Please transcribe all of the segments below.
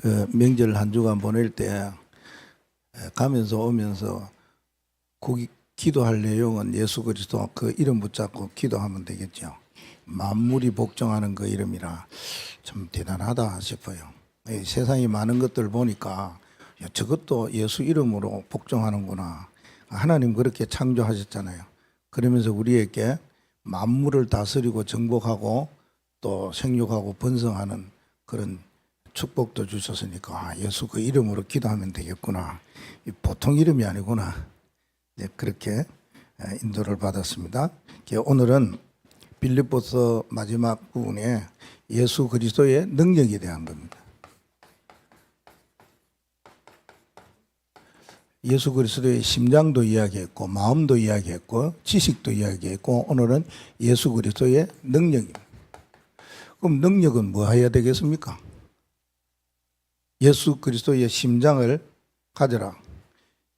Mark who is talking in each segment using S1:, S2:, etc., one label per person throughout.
S1: 그 명절 한 주간 보낼 때 가면서 오면서 기도할 내용은 예수 그리스도 그 이름 붙잡고 기도하면 되겠죠. 만물이 복종하는 그 이름이라 참 대단하다 싶어요. 세상에 많은 것들 보니까 야, 저것도 예수 이름으로 복종하는구나. 하나님 그렇게 창조하셨잖아요. 그러면서 우리에게 만물을 다스리고 정복하고 또 생육하고 번성하는 그런 축복도 주셨으니까 예수 그 이름으로 기도하면 되겠구나. 보통 이름이 아니구나. 네, 그렇게 인도를 받았습니다. 오늘은 빌립보서 마지막 부분에 예수 그리스도의 능력에 대한 겁니다. 예수 그리스도의 심장도 이야기했고 마음도 이야기했고 지식도 이야기했고 오늘은 예수 그리스도의 능력입니다. 그럼 능력은 뭐 해야 되겠습니까? 예수 그리스도의 심장을 가져라.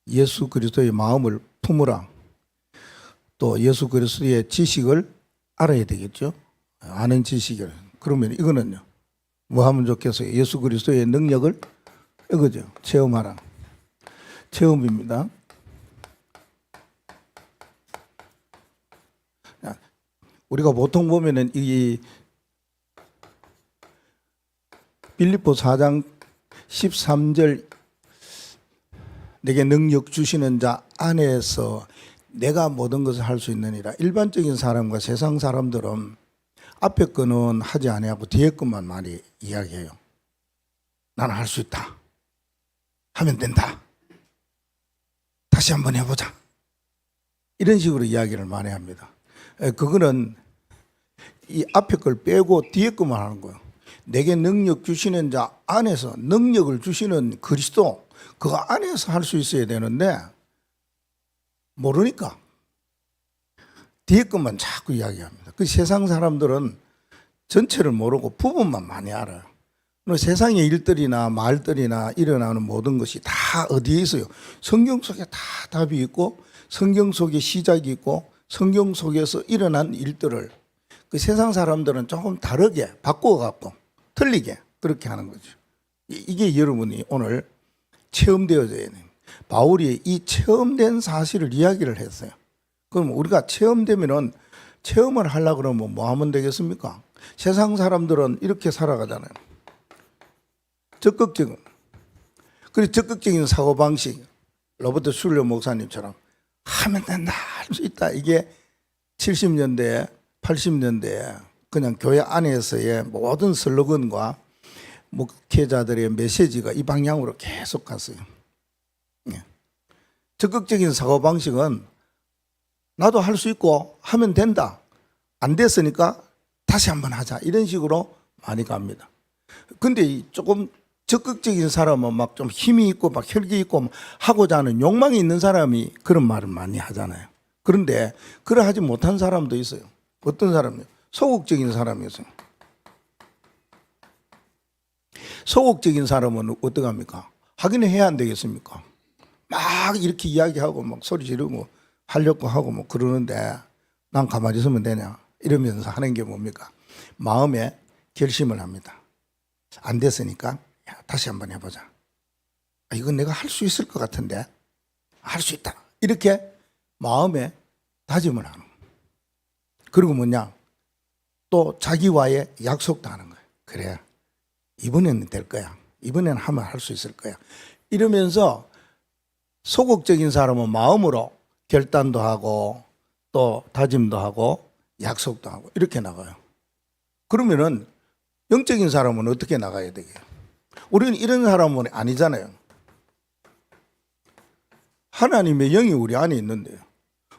S1: 예수 그리스도의 마음을 품으라. 또 예수 그리스도의 지식을 알아야 되겠죠. 아는 지식을. 그러면 이거는요. 뭐 하면 좋겠어요? 예수 그리스도의 능력을 이거죠. 체험하라. 체험입니다. 우리가 보통 보면은 이 빌립보 4장 13절 내게 능력 주시는 자 안에서 내가 모든 것을 할 수 있느니라. 일반적인 사람과 세상 사람들은 앞에 거는 하지 아니하고 뒤에 것만 많이 이야기해요. 나는 할 수 있다. 하면 된다. 다시 한번 해보자. 이런 식으로 이야기를 많이 합니다. 그거는 이 앞에 걸 빼고 뒤에 것만 하는 거예요. 내게 능력 주시는 자 안에서 능력을 주시는 그리스도 그 안에서 할 수 있어야 되는데 모르니까 뒤에 것만 자꾸 이야기합니다. 그 세상 사람들은 전체를 모르고 부분만 많이 알아요. 세상의 일들이나 말들이나 일어나는 모든 것이 다 어디에 있어요? 성경 속에 다 답이 있고 성경 속에 시작이 있고 성경 속에서 일어난 일들을 그 세상 사람들은 조금 다르게 바꿔갖고 틀리게 그렇게 하는 거죠. 이게 여러분이 오늘 체험되어져야 돼요. 바울이 이 체험된 사실을 이야기를 했어요. 그럼 우리가 체험되면은 체험을 하려고 그러면 뭐 하면 되겠습니까? 세상 사람들은 이렇게 살아가잖아요. 적극적인, 그리고 적극적인 사고방식, 로버트 슐러 목사님처럼 하면 된다, 할 수 있다. 이게 70년대, 80년대에 그냥 교회 안에서의 모든 슬로건과 목회자들의 메시지가 이 방향으로 계속 갔어요. 적극적인 사고방식은 나도 할 수 있고 하면 된다. 안 됐으니까 다시 한번 하자. 이런 식으로 많이 갑니다. 근데 조금 적극적인 사람은 막 좀 힘이 있고 막 혈기 있고 하고자 하는 욕망이 있는 사람이 그런 말을 많이 하잖아요. 그런데 그러하지 못한 사람도 있어요. 어떤 사람이요? 소극적인 사람이 있어요. 소극적인 사람은 어떡합니까? 하기는 해야 안 되겠습니까? 막 이렇게 이야기하고 막 소리 지르고 하려고 하고 뭐 그러는데 난 가만히 있으면 되냐? 이러면서 하는 게 뭡니까? 마음에 결심을 합니다. 안 됐으니까 야, 다시 한번 해보자. 이건 내가 할 수 있을 것 같은데 할 수 있다. 이렇게 마음에 다짐을 하는 거예요. 그리고 뭐냐? 또 자기와의 약속도 하는 거예요. 그래, 이번에는 될 거야. 이번에는 하면 할 수 있을 거야. 이러면서 소극적인 사람은 마음으로 결단도 하고 또 다짐도 하고 약속도 하고 이렇게 나가요. 그러면은 영적인 사람은 어떻게 나가야 되게요? 우리는 이런 사람은 아니잖아요. 하나님의 영이 우리 안에 있는데요.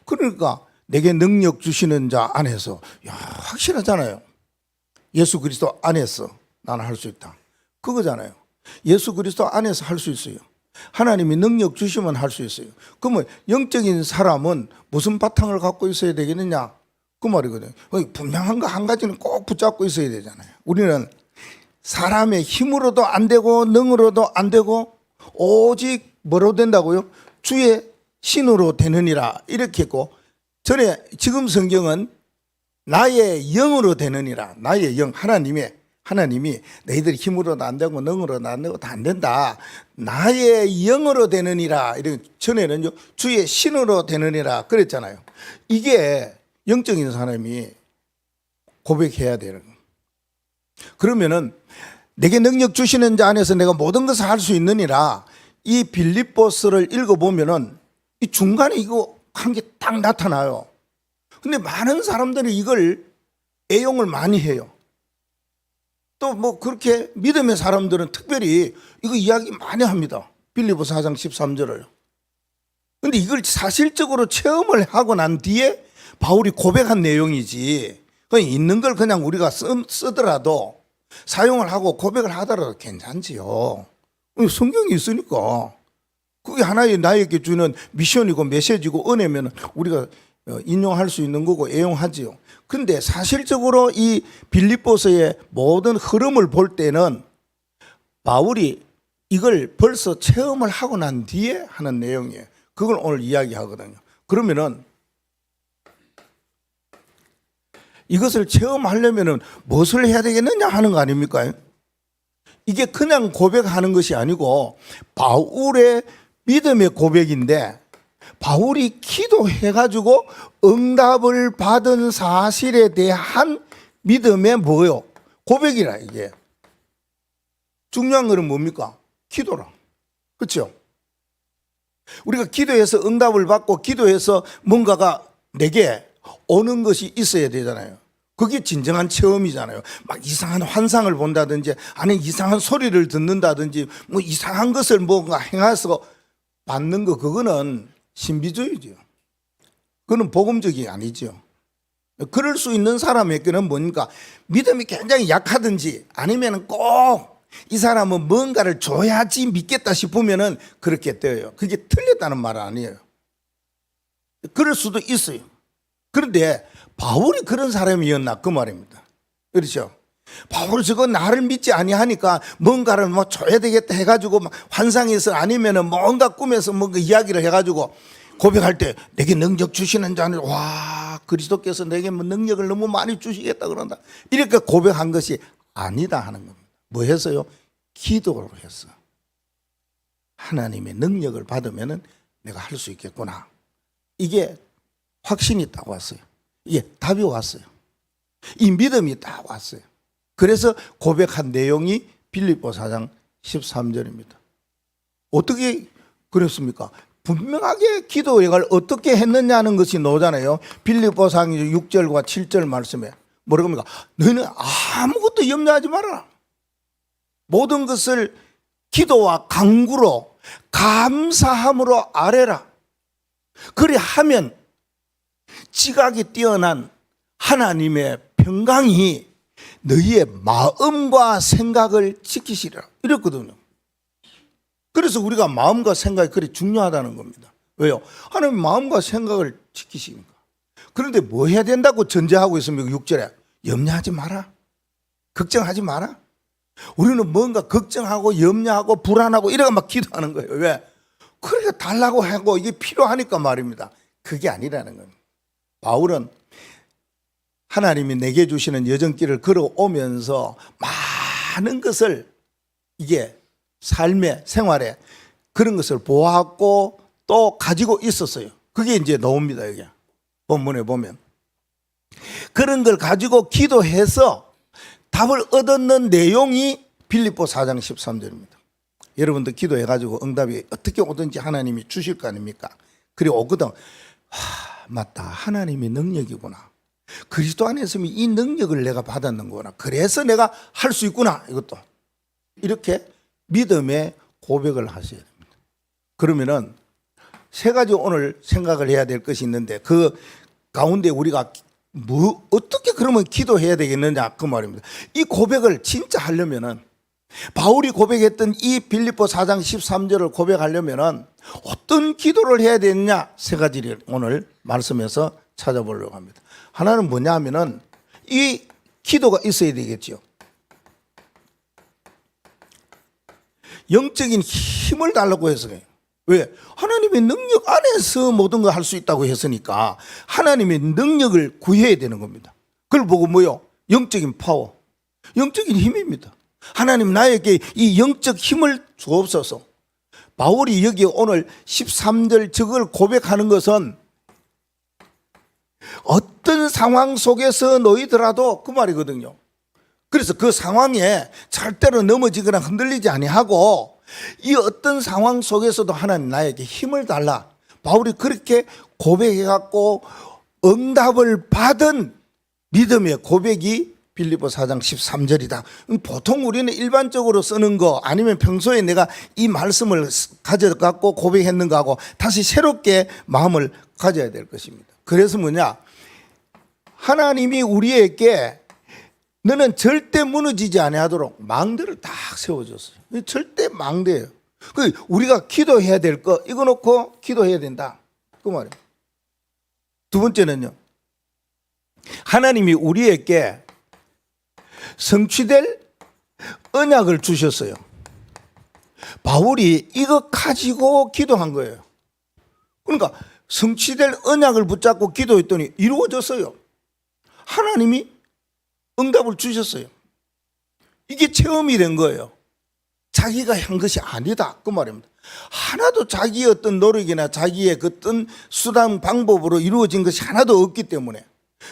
S1: 그러니까 내게 능력 주시는 자 안에서 확실하잖아요. 예수 그리스도 안에서 나는 할 수 있다. 그거잖아요. 예수 그리스도 안에서 할 수 있어요. 하나님이 능력 주시면 할 수 있어요. 그러면 영적인 사람은 무슨 바탕을 갖고 있어야 되겠느냐? 그 말이거든요. 분명한 거 한 가지는 꼭 붙잡고 있어야 되잖아요. 우리는 사람의 힘으로도 안 되고 능으로도 안 되고 오직 뭐로 된다고요? 주의 신으로 되느니라 이렇게 했고 지금 성경은 나의 영으로 되느니라. 나의 영, 하나님의 하나님이 너희들이 힘으로도 안 되고 능으로도 안 되고 다 안 된다. 나의 영으로 되느니라. 이런 전에는요 주의 신으로 되느니라 그랬잖아요. 이게 영적인 사람이 고백해야 되는 거예요. 그러면은 내게 능력 주시는 자 안에서 내가 모든 것을 할 수 있느니라. 이 빌립보서를 읽어보면은 이 중간에 이거 한 게 딱 나타나요. 근데 많은 사람들이 이걸 애용을 많이 해요. 또 뭐 그렇게 믿음의 사람들은 특별히 이거 이야기 많이 합니다. 빌립보서 4장 13절을. 근데 이걸 사실적으로 체험을 하고 난 뒤에 바울이 고백한 내용이지. 그냥 있는 걸 그냥 우리가 쓰더라도 사용을 하고 고백을 하더라도 괜찮지요. 성경이 있으니까 그게 하나의 나에게 주는 미션이고 메시지고 은혜면 우리가 인용할 수 있는 거고 애용하지요. 근데 사실적으로 이 빌립보서의 모든 흐름을 볼 때는 바울이 이걸 벌써 체험을 하고 난 뒤에 하는 내용이에요. 그걸 오늘 이야기하거든요. 그러면은 이것을 체험하려면은 무엇을 해야 되겠느냐 하는 거 아닙니까? 이게 그냥 고백하는 것이 아니고 바울의 믿음의 고백인데 바울이 기도해가지고 응답을 받은 사실에 대한 믿음의 뭐요? 고백이라. 이게 중요한 것은 뭡니까? 기도라. 그렇죠? 우리가 기도해서 응답을 받고 기도해서 뭔가가 내게 오는 것이 있어야 되잖아요. 그게 진정한 체험이잖아요. 막 이상한 환상을 본다든지 아니면 이상한 소리를 듣는다든지 뭐 이상한 것을 뭔가 행해서 받는 거, 그거는 신비주의죠. 그거는 복음적이 아니죠. 그럴 수 있는 사람에게는 뭔가 믿음이 굉장히 약하든지 아니면 꼭 이 사람은 뭔가를 줘야지 믿겠다 싶으면은 그렇게 돼요. 그게 틀렸다는 말은 아니에요. 그럴 수도 있어요. 그런데 바울이 그런 사람이었나 그 말입니다. 그렇죠? 바울 저거 나를 믿지 아니하니까 뭔가를 뭐 줘야 되겠다 해가지고 막 환상에서 아니면은 뭔가 꿈에서 뭔가 이야기를 해가지고 고백할 때 내게 능력 주시는 자는 와 그리스도께서 내게 뭐 능력을 너무 많이 주시겠다 그런다 이렇게 고백한 것이 아니다 하는 겁니다. 뭐 했어요? 기도를 했어. 하나님의 능력을 받으면은 내가 할 수 있겠구나. 이게 확신이 딱 왔어요. 이게 답이 왔어요. 이 믿음이 딱 왔어요. 그래서 고백한 내용이 빌립보 4장 13절입니다. 어떻게 그랬습니까? 분명하게 기도를 어떻게 했느냐는 것이 나오잖아요. 빌립보 4장 6절과 7절 말씀에 뭐라고 합니까? 너희는 아무것도 염려하지 말아라. 모든 것을 기도와 간구로 감사함으로 아뢰라. 그리 하면 지각이 뛰어난 하나님의 평강이 너희의 마음과 생각을 지키시리라 이랬거든요. 그래서 우리가 마음과 생각이 그리 중요하다는 겁니다. 왜요? 하나님 마음과 생각을 지키시니까. 그런데 뭐 해야 된다고 전제하고 있습니까? 6절에 염려하지 마라. 걱정하지 마라. 우리는 뭔가 걱정하고 염려하고 불안하고 이래가 막 기도하는 거예요. 왜? 그러니까 달라고 하고 이게 필요하니까 말입니다. 그게 아니라는 겁니다. 바울은 하나님이 내게 주시는 여정길을 걸어오면서 많은 것을 이게 삶의 생활에 그런 것을 보았고 또 가지고 있었어요. 그게 이제 나옵니다. 여기 본문에 보면 그런 걸 가지고 기도해서 답을 얻었는 내용이 빌립보 4장 13절입니다. 여러분도 기도해가지고 응답이 어떻게 오든지 하나님이 주실 거 아닙니까? 그리고 오거든. 맞다. 하나님의 능력이구나. 그리스도 안에서 이 능력을 내가 받았는구나. 그래서 내가 할 수 있구나. 이것도 이렇게 믿음의 고백을 하셔야 됩니다. 그러면은 세 가지 오늘 생각을 해야 될 것이 있는데 그 가운데 우리가 뭐 어떻게 그러면 기도해야 되겠느냐 그 말입니다. 이 고백을 진짜 하려면은 바울이 고백했던 이 빌립보 4장 13절을 고백하려면은 어떤 기도를 해야 되느냐 세 가지를 오늘 말씀에서 찾아보려고 합니다. 하나는 뭐냐 하면은 이 기도가 있어야 되겠죠. 영적인 힘을 달라고 해서 그래요. 왜? 하나님의 능력 안에서 모든 걸 할 수 있다고 했으니까 하나님의 능력을 구해야 되는 겁니다. 그걸 보고 뭐요? 영적인 파워. 영적인 힘입니다. 하나님 나에게 이 영적 힘을 주옵소서. 바울이 여기 오늘 13절 저걸 고백하는 것은 어떤 상황 속에서 놓이더라도 그 말이거든요. 그래서 그 상황에 절대로 넘어지거나 흔들리지 아니하고 이 어떤 상황 속에서도 하나님 나에게 힘을 달라. 바울이 그렇게 고백해갖고 응답을 받은 믿음의 고백이 빌립보 4장 13절이다. 보통 우리는 일반적으로 쓰는 거 아니면 평소에 내가 이 말씀을 가져갖고 고백했는가 하고 다시 새롭게 마음을 가져야 될 것입니다. 그래서 뭐냐? 하나님이 우리에게 너는 절대 무너지지 아니하도록 망대를 딱 세워줬어요. 절대 망대예요. 우리가 기도해야 될 거 이거 놓고 기도해야 된다. 그 말이에요. 두 번째는요. 하나님이 우리에게 성취될 언약을 주셨어요. 바울이 이거 가지고 기도한 거예요. 그러니까 성취될 언약을 붙잡고 기도했더니 이루어졌어요. 하나님이 응답을 주셨어요. 이게 체험이 된 거예요. 자기가 한 것이 아니다 그 말입니다. 하나도 자기의 어떤 노력이나 자기의 어떤 수단 방법으로 이루어진 것이 하나도 없기 때문에,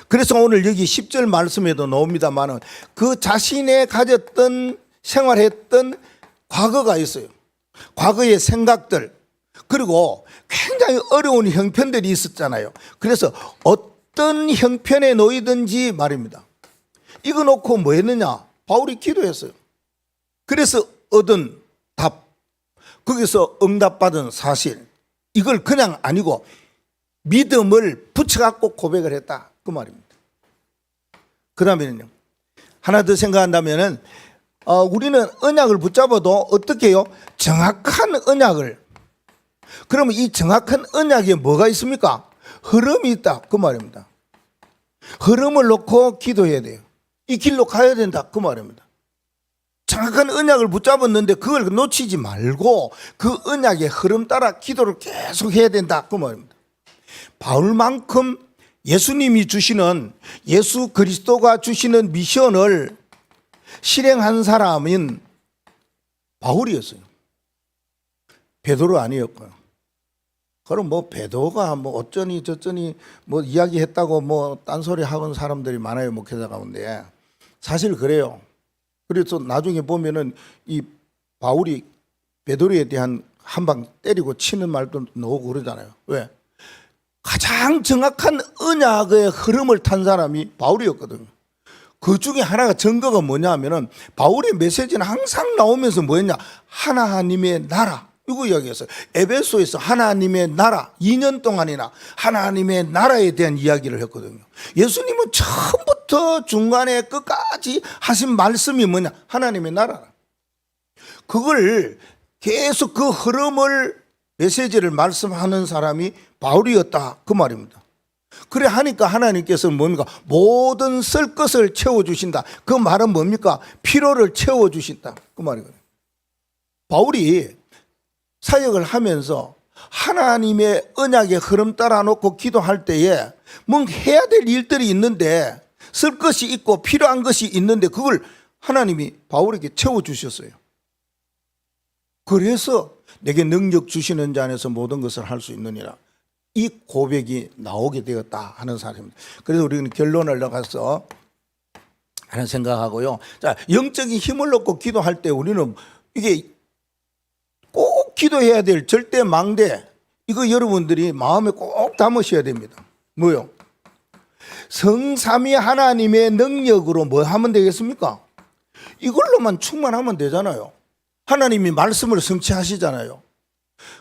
S1: 그래서 오늘 여기 10절 말씀에도 나옵니다만은 그 자신의 가졌던 생활했던 과거가 있어요. 과거의 생각들, 그리고 굉장히 어려운 형편들이 있었잖아요. 그래서 어떤 형편에 놓이든지 말입니다. 이거 놓고 뭐 했느냐? 바울이 기도했어요. 그래서 얻은 답, 거기서 응답받은 사실, 이걸 그냥 아니고 믿음을 붙여갖고 고백을 했다 그 말입니다. 그 다음에는요, 하나 더 생각한다면은 우리는 언약을 붙잡아도 어떻게 해요? 정확한 언약을. 그러면 이 정확한 언약에 뭐가 있습니까? 흐름이 있다 그 말입니다. 흐름을 놓고 기도해야 돼요. 이 길로 가야 된다 그 말입니다. 정확한 언약을 붙잡았는데 그걸 놓치지 말고 그 언약의 흐름 따라 기도를 계속 해야 된다 그 말입니다. 바울만큼 예수님이 주시는, 예수 그리스도가 주시는 미션을 실행한 사람은 바울이었어요. 베드로 아니었고요. 그럼 뭐 베드로가 뭐 어쩌니 저쩌니 뭐 이야기했다고 뭐 딴소리 하는 사람들이 많아요, 목회자 가운데. 사실 그래요. 그래서 나중에 보면은 이 바울이 베드로에 대한 한 방 때리고 치는 말도 나오고 그러잖아요. 왜? 가장 정확한 언약의 흐름을 탄 사람이 바울이었거든요. 그 중에 하나가 증거가 뭐냐 하면은 바울의 메시지는 항상 나오면서 뭐였냐? 하나님의 나라. 이거 이야기했어요. 에베소에서 하나님의 나라, 2년 동안이나 하나님의 나라에 대한 이야기를 했거든요. 예수님은 처음부터 중간에 끝까지 하신 말씀이 뭐냐? 하나님의 나라. 그걸 계속 그 흐름을, 메시지를 말씀하는 사람이 바울이었다 그 말입니다. 그래 하니까 하나님께서 뭡니까? 모든 쓸 것을 채워주신다. 그 말은 뭡니까? 필요를 채워주신다 그 말이거든요. 바울이 사역을 하면서 하나님의 언약의 흐름 따라 놓고 기도할 때에 뭐 해야 될 일들이 있는데, 쓸 것이 있고 필요한 것이 있는데 그걸 하나님이 바울에게 채워주셨어요. 그래서 내게 능력 주시는 자 안에서 모든 것을 할 수 있느니라, 이 고백이 나오게 되었다 하는 사람입니다. 그래서 우리는 결론을 나가서 하는 생각하고요. 자, 영적인 힘을 놓고 기도할 때 우리는 이게 꼭 기도해야 될 절대 망대, 이거 여러분들이 마음에 꼭 담으셔야 됩니다. 뭐요? 성삼위 하나님의 능력으로 뭐 하면 되겠습니까? 이걸로만 충만하면 되잖아요. 하나님이 말씀을 성취하시잖아요.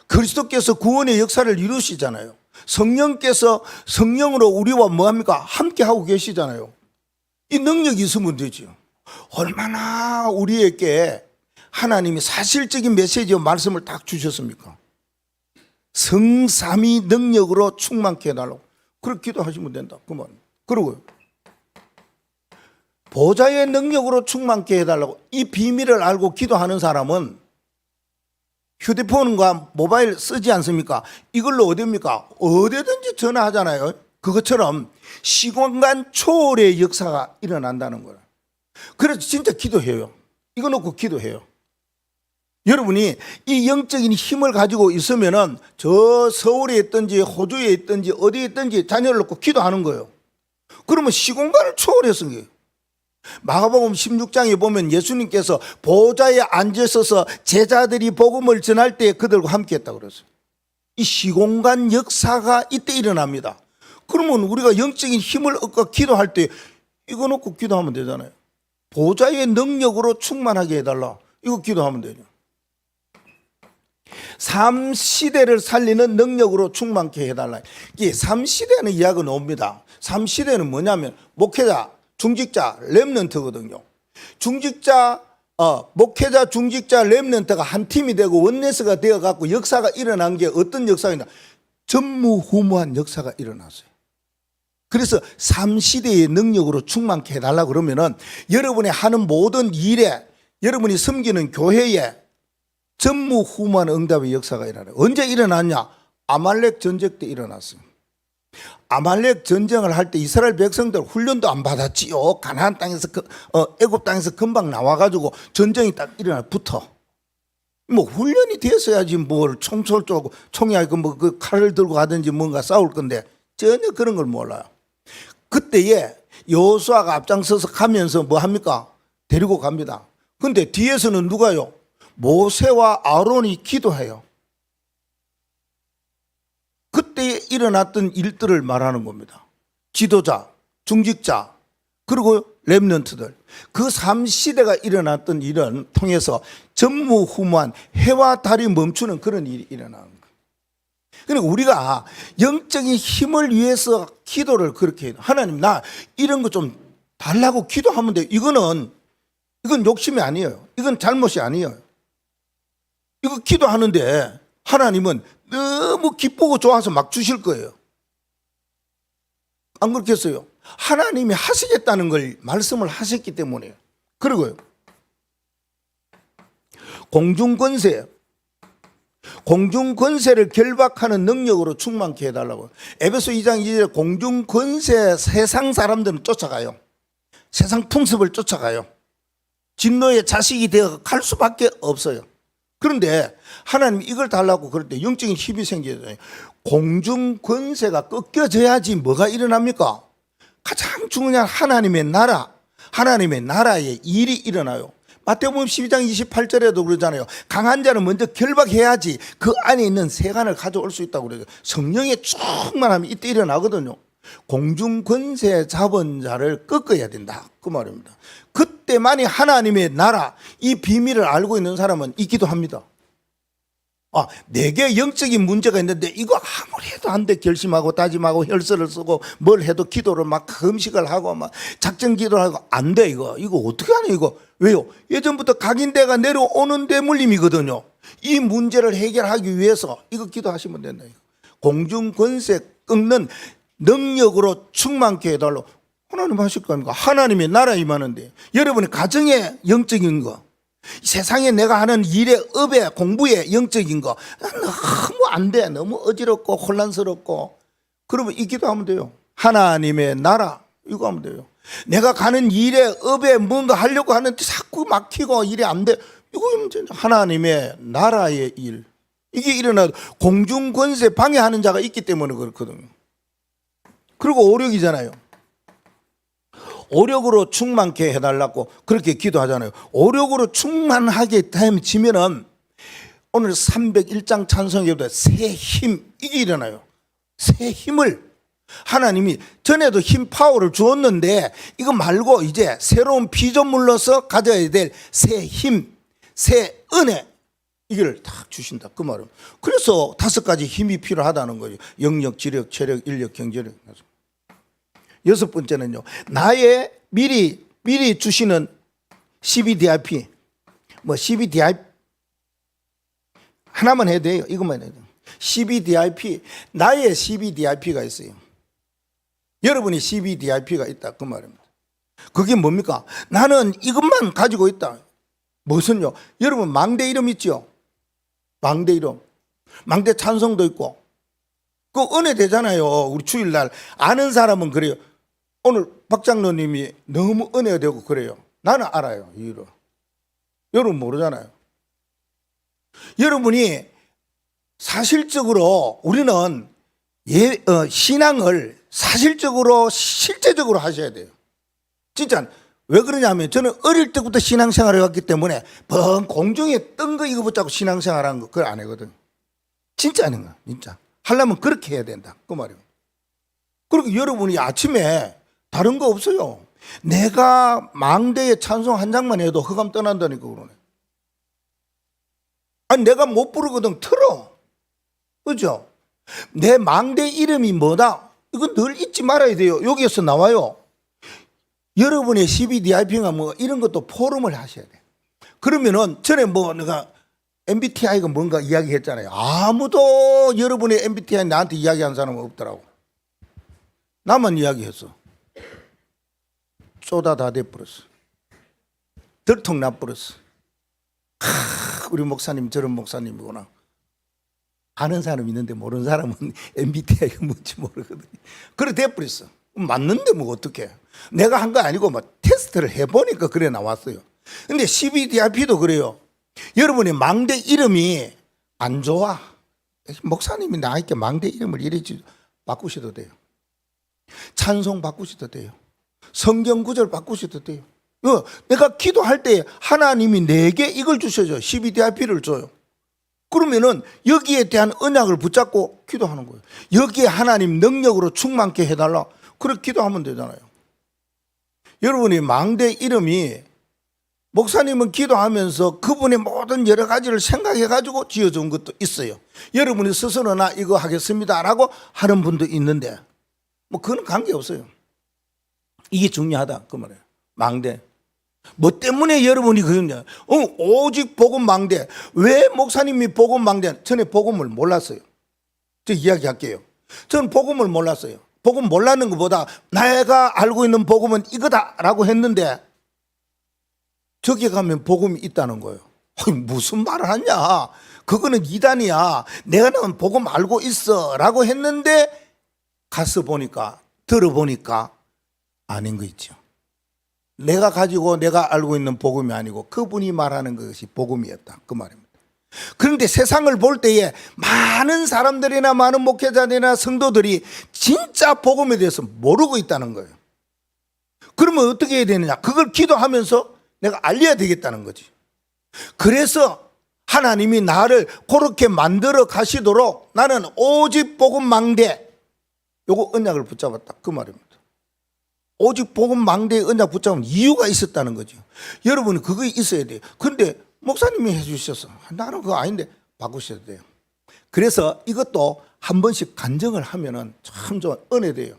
S1: 그리스도께서 구원의 역사를 이루시잖아요. 성령께서 성령으로 우리와 뭐합니까? 함께하고 계시잖아요. 이 능력이 있으면 되죠. 얼마나 우리에게 하나님이 사실적인 메시지와 말씀을 딱 주셨습니까? 성삼위 능력으로 충만케 해달라고 그렇게 기도하시면 된다 그 말. 그리고요, 보좌의 능력으로 충만케 해달라고, 이 비밀을 알고 기도하는 사람은 휴대폰과 모바일 쓰지 않습니까? 이걸로 어디입니까? 어디든지 전화하잖아요. 그것처럼 시공간 초월의 역사가 일어난다는 거예요. 그래서 진짜 기도해요. 이거 놓고 기도해요. 여러분이 이 영적인 힘을 가지고 있으면은 저 서울에 있든지 호주에 있든지 어디에 있든지 자녀를 놓고 기도하는 거예요. 그러면 시공간을 초월해서 거예요. 마가복음 16장에 보면 예수님께서 보좌에 앉으셔서 제자들이 복음을 전할 때 그들과 함께 했다고 그랬어요. 이 시공간 역사가 이때 일어납니다. 그러면 우리가 영적인 힘을 얻고 기도할 때 이거 놓고 기도하면 되잖아요. 보좌의 능력으로 충만하게 해달라. 이거 기도하면 되죠. 삶 시대를 살리는 능력으로 충만케 해달라. 이게 삶 시대는 이야기가 나옵니다. 삶 시대는 뭐냐면 목회자, 중직자, 렘넌트거든요. 중직자, 목회자, 중직자, 렘넌트가 한 팀이 되고 원내스가 되어갖고 역사가 일어난 게 어떤 역사이냐? 전무후무한 역사가 일어났어요. 그래서 삶 시대의 능력으로 충만케 해달라 그러면은 여러분이 하는 모든 일에, 여러분이 섬기는 교회에 전무후무한 응답의 역사가 일어나요. 언제 일어났냐? 아말렉 전쟁 때 일어났어요. 아말렉 전쟁을 할 때 이스라엘 백성들 훈련도 안 받았지요. 가나안 땅에서 애굽 땅에서 금방 나와가지고 전쟁이 딱 일어나 붙어. 뭐 훈련이 됐어야지 뭘 총sol 쏘고 총이 아니고 뭐 그 칼을 들고 가든지 뭔가 싸울 건데 전혀 그런 걸 몰라요. 그때에 여호수아가 앞장서서 가면서 뭐 합니까? 데리고 갑니다. 근데 뒤에서는 누가요? 모세와 아론이 기도해요. 그때 일어났던 일들을 말하는 겁니다. 지도자, 중직자, 그리고 렘넌트들. 그 삶 시대가 일어났던 일은 통해서 전무후무한 해와 달이 멈추는 그런 일이 일어나는 거예요. 그러니까 우리가 영적인 힘을 위해서 기도를 그렇게 해요. 하나님 나 이런 거 좀 달라고 기도하면 돼요. 이건 욕심이 아니에요. 이건 잘못이 아니에요. 이거 기도하는데 하나님은 너무 기쁘고 좋아서 막 주실 거예요. 안 그렇겠어요? 하나님이 하시겠다는 걸 말씀을 하셨기 때문에요. 그리고요, 공중권세를 결박하는 능력으로 충만케 해달라고. 에베소 2장 2절에 공중권세 세상 사람들은 쫓아가요. 세상 풍습을 쫓아가요. 진노의 자식이 되어 갈 수밖에 없어요. 그런데 하나님이 이걸 달라고 그럴 때 영적인 힘이 생기잖아요. 공중 권세가 꺾여져야지 뭐가 일어납니까? 가장 중요한 하나님의 나라, 하나님의 나라의 일이 일어나요. 마태복음 12장 28절에도 그러잖아요. 강한 자는 먼저 결박해야지 그 안에 있는 세간을 가져올 수 있다고 그래요. 성령의 충만함이 이때 일어나거든요. 공중 권세 잡은 자를 꺾어야 된다, 그 말입니다. 그때만이 하나님의 나라, 이 비밀을 알고 있는 사람은 있기도 합니다. 내게 영적인 문제가 있는데 이거 아무리 해도 안 돼. 결심하고 다짐하고 혈서를 쓰고 뭘 해도 기도를 막 금식을 하고 막 작전 기도를 하고 안 돼. 이거 어떻게 하냐 이거. 왜요? 예전부터 각인대가 내려오는 대물림이거든요. 이 문제를 해결하기 위해서 이거 기도하시면 된다. 공중 권세 꺾는 능력으로 충만케 해달라고. 하나님 하실 거 아닙니까? 하나님의 나라 임하는데 여러분의 가정의 영적인 거, 세상에 내가 하는 일에, 업에, 공부에 영적인 거 너무 안 돼. 너무 어지럽고 혼란스럽고. 그러면 이 기도하면 돼요. 하나님의 나라 이거 하면 돼요. 내가 가는 일에, 업에 뭔가 하려고 하는데 자꾸 막히고 일이 안 돼. 이거 하나님의 나라의 일. 이게 일어나도 공중 권세 방해하는 자가 있기 때문에 그렇거든요. 그리고 오력이잖아요. 오력으로 충만케 해달라고 그렇게 기도하잖아요. 오력으로 충만하게 되면은 오늘 301장 찬송에도 새 힘, 이게 일어나요. 새 힘을 하나님이 전에도 힘 파워를 주었는데 이거 말고 이제 새로운 피조물로서 가져야 될 새 힘, 새 은혜, 이걸 다 주신다, 그 말은. 그래서 5가지 힘이 필요하다는 거예요. 영력, 지력, 체력, 인력, 경제력. 6번째는요, 나의 미리 주시는 CBDIP, 뭐 CBDIP 하나만 해도 돼요. 이것만 해도 돼요. CBDIP, 나의 CBDIP가 있어요. 여러분이 CBDIP가 있다, 그 말입니다. 그게 뭡니까? 나는 이것만 가지고 있다. 무엇은요? 여러분 망대 이름 있죠? 망대 이름, 망대 찬송도 있고 그 은혜 되잖아요. 우리 주일날 아는 사람은 그래요. 오늘 박 장로님이 너무 은혜가 되고 그래요. 나는 알아요. 이유를. 여러분 모르잖아요. 여러분이 사실적으로 우리는 신앙을 사실적으로 실제적으로 하셔야 돼요. 진짜 왜 그러냐면 저는 어릴 때부터 신앙생활을 해왔기 때문에 공중에 뜬 거 이거 붙잡고 신앙생활하는 거 그걸 안 하거든. 진짜 아닌 거야. 진짜 하려면 그렇게 해야 된다 그 말이에요. 그리고 여러분이 아침에 다른 거 없어요. 내가 망대에 찬송 한 장만 해도 흑암 떠난다니까 그러네. 아니 내가 못 부르거든. 틀어. 그죠? 내 망대 이름이 뭐다? 이거 늘 잊지 말아야 돼요. 여기에서 나와요. 여러분의 CBDIP가 뭐 이런 것도 포럼을 하셔야 돼. 그러면은 전에 뭐 내가 MBTI가 뭔가 이야기했잖아요. 아무도 여러분의 MBTI 나한테 이야기한 사람은 없더라고. 나만 이야기했어. 쪼다 다 돼버렸어. 들통 나버렸어. 우리 목사님 저런 목사님이구나. 아는 사람 있는데 모르는 사람은 MBTI가 뭔지 모르거든요. 그래 돼버렸어. 맞는데 뭐 어떡해. 내가 한 거 아니고 뭐 테스트를 해보니까 그래 나왔어요. 근데 CBDIP도 그래요. 여러분의 망대 이름이 안 좋아. 목사님이 나에게 망대 이름을 이렇게 바꾸셔도 돼요. 찬송 바꾸셔도 돼요. 성경 구절 바꾸셔도 돼요. 내가 기도할 때 하나님이 내게 이걸 주셔줘. CBDIP를 줘요. 그러면은 여기에 대한 언약을 붙잡고 기도하는 거예요. 여기에 하나님 능력으로 충만케 해달라. 그렇게 기도하면 되잖아요. 여러분이 망대 이름이 목사님은 기도하면서 그분의 모든 여러 가지를 생각해가지고 지어준 것도 있어요. 여러분이 스스로 나 이거 하겠습니다라고 하는 분도 있는데 뭐 그건 관계없어요. 이게 중요하다 그 말이에요. 망대. 뭐 때문에 여러분이 그러냐? 오직 복음 망대. 왜 목사님이 복음 망대? 전에 복음을 몰랐어요. 저 이야기할게요. 저는 복음을 몰랐어요. 복음 몰랐는 것보다 내가 알고 있는 복음은 이거다라고 했는데 저기 가면 복음이 있다는 거예요. 무슨 말을 하냐? 그거는 이단이야. 내가는 복음 알고 있어 라고 했는데 가서 보니까 들어보니까 아닌 거 있죠. 내가 가지고 내가 알고 있는 복음이 아니고 그분이 말하는 것이 복음이었다 그 말입니다. 그런데 세상을 볼 때에 많은 사람들이나 많은 목회자들이나 성도들이 진짜 복음에 대해서 모르고 있다는 거예요. 그러면 어떻게 해야 되느냐? 그걸 기도하면서 내가 알려야 되겠다는 거지. 그래서 하나님이 나를 그렇게 만들어 가시도록 나는 오직 복음 망대 요거 언약을 붙잡았다 그 말입니다. 오직 복음 망대의 언약 붙잡은 이유가 있었다는 거죠. 여러분은 그거 있어야 돼요. 그런데 목사님이 해주셨어. 나는 그거 아닌데 바꾸셔도 돼요. 그래서 이것도 한 번씩 간증을 하면은 참 좋은 은혜돼요.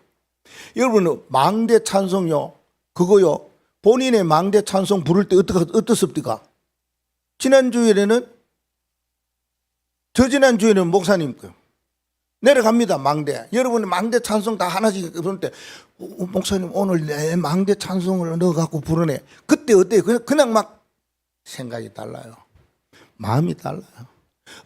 S1: 여러분은 망대 찬송요 그거요 본인의 망대 찬송 부를 때 어떻습니까? 지난주에는 저지난주에는 목사님 거 내려갑니다 망대. 여러분이 망대 찬송 다 하나씩 부를 때 목사님 오늘 내 망대 찬송을 넣어갖고 부르네. 그때 어때요? 그냥 막 생각이 달라요. 마음이 달라요.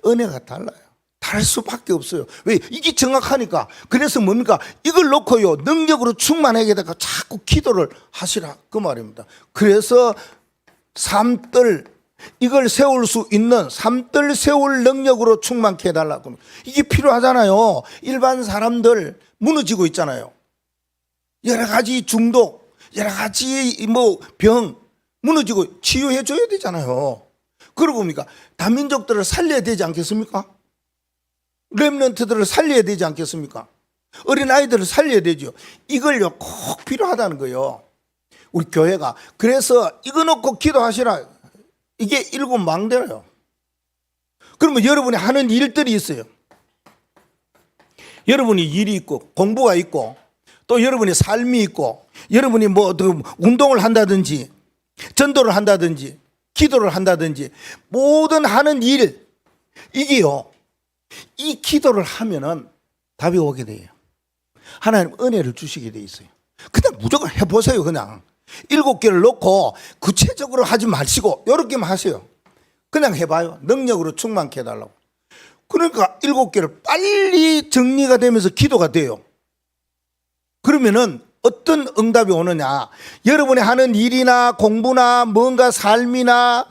S1: 은혜가 달라요. 다를 수밖에 없어요. 왜? 이게 정확하니까. 그래서 뭡니까? 이걸 놓고요 능력으로 충만하게 되고 자꾸 기도를 하시라 그 말입니다. 그래서 삼뜰 이걸 세울 수 있는 삼뜰 세울 능력으로 충만케 해달라고. 이게 필요하잖아요. 일반 사람들 무너지고 있잖아요. 여러 가지 중독, 여러 가지 뭐 병 무너지고 치유해 줘야 되잖아요. 그러고 보니까 다민족들을 살려야 되지 않겠습니까? 렘넌트들을 살려야 되지 않겠습니까? 어린아이들을 살려야 되죠. 이걸요 꼭 필요하다는 거예요. 우리 교회가. 그래서 이거 놓고 기도하시라. 이게 일곱 망대예요. 그러면 여러분이 하는 일들이 있어요. 여러분이 일이 있고 공부가 있고 또 여러분의 삶이 있고 여러분이 뭐 운동을 한다든지 전도를 한다든지 기도를 한다든지 모든 하는 일 이게요 이 기도를 하면은 답이 오게 돼요. 하나님 은혜를 주시게 돼 있어요. 그냥 무조건 해보세요. 그냥 7개를 놓고 구체적으로 하지 마시고 이렇게만 하세요. 그냥 해봐요. 능력으로 충만케 해달라고. 그러니까 7개를 빨리 정리가 되면서 기도가 돼요. 그러면은 어떤 응답이 오느냐? 여러분이 하는 일이나 공부나 뭔가 삶이나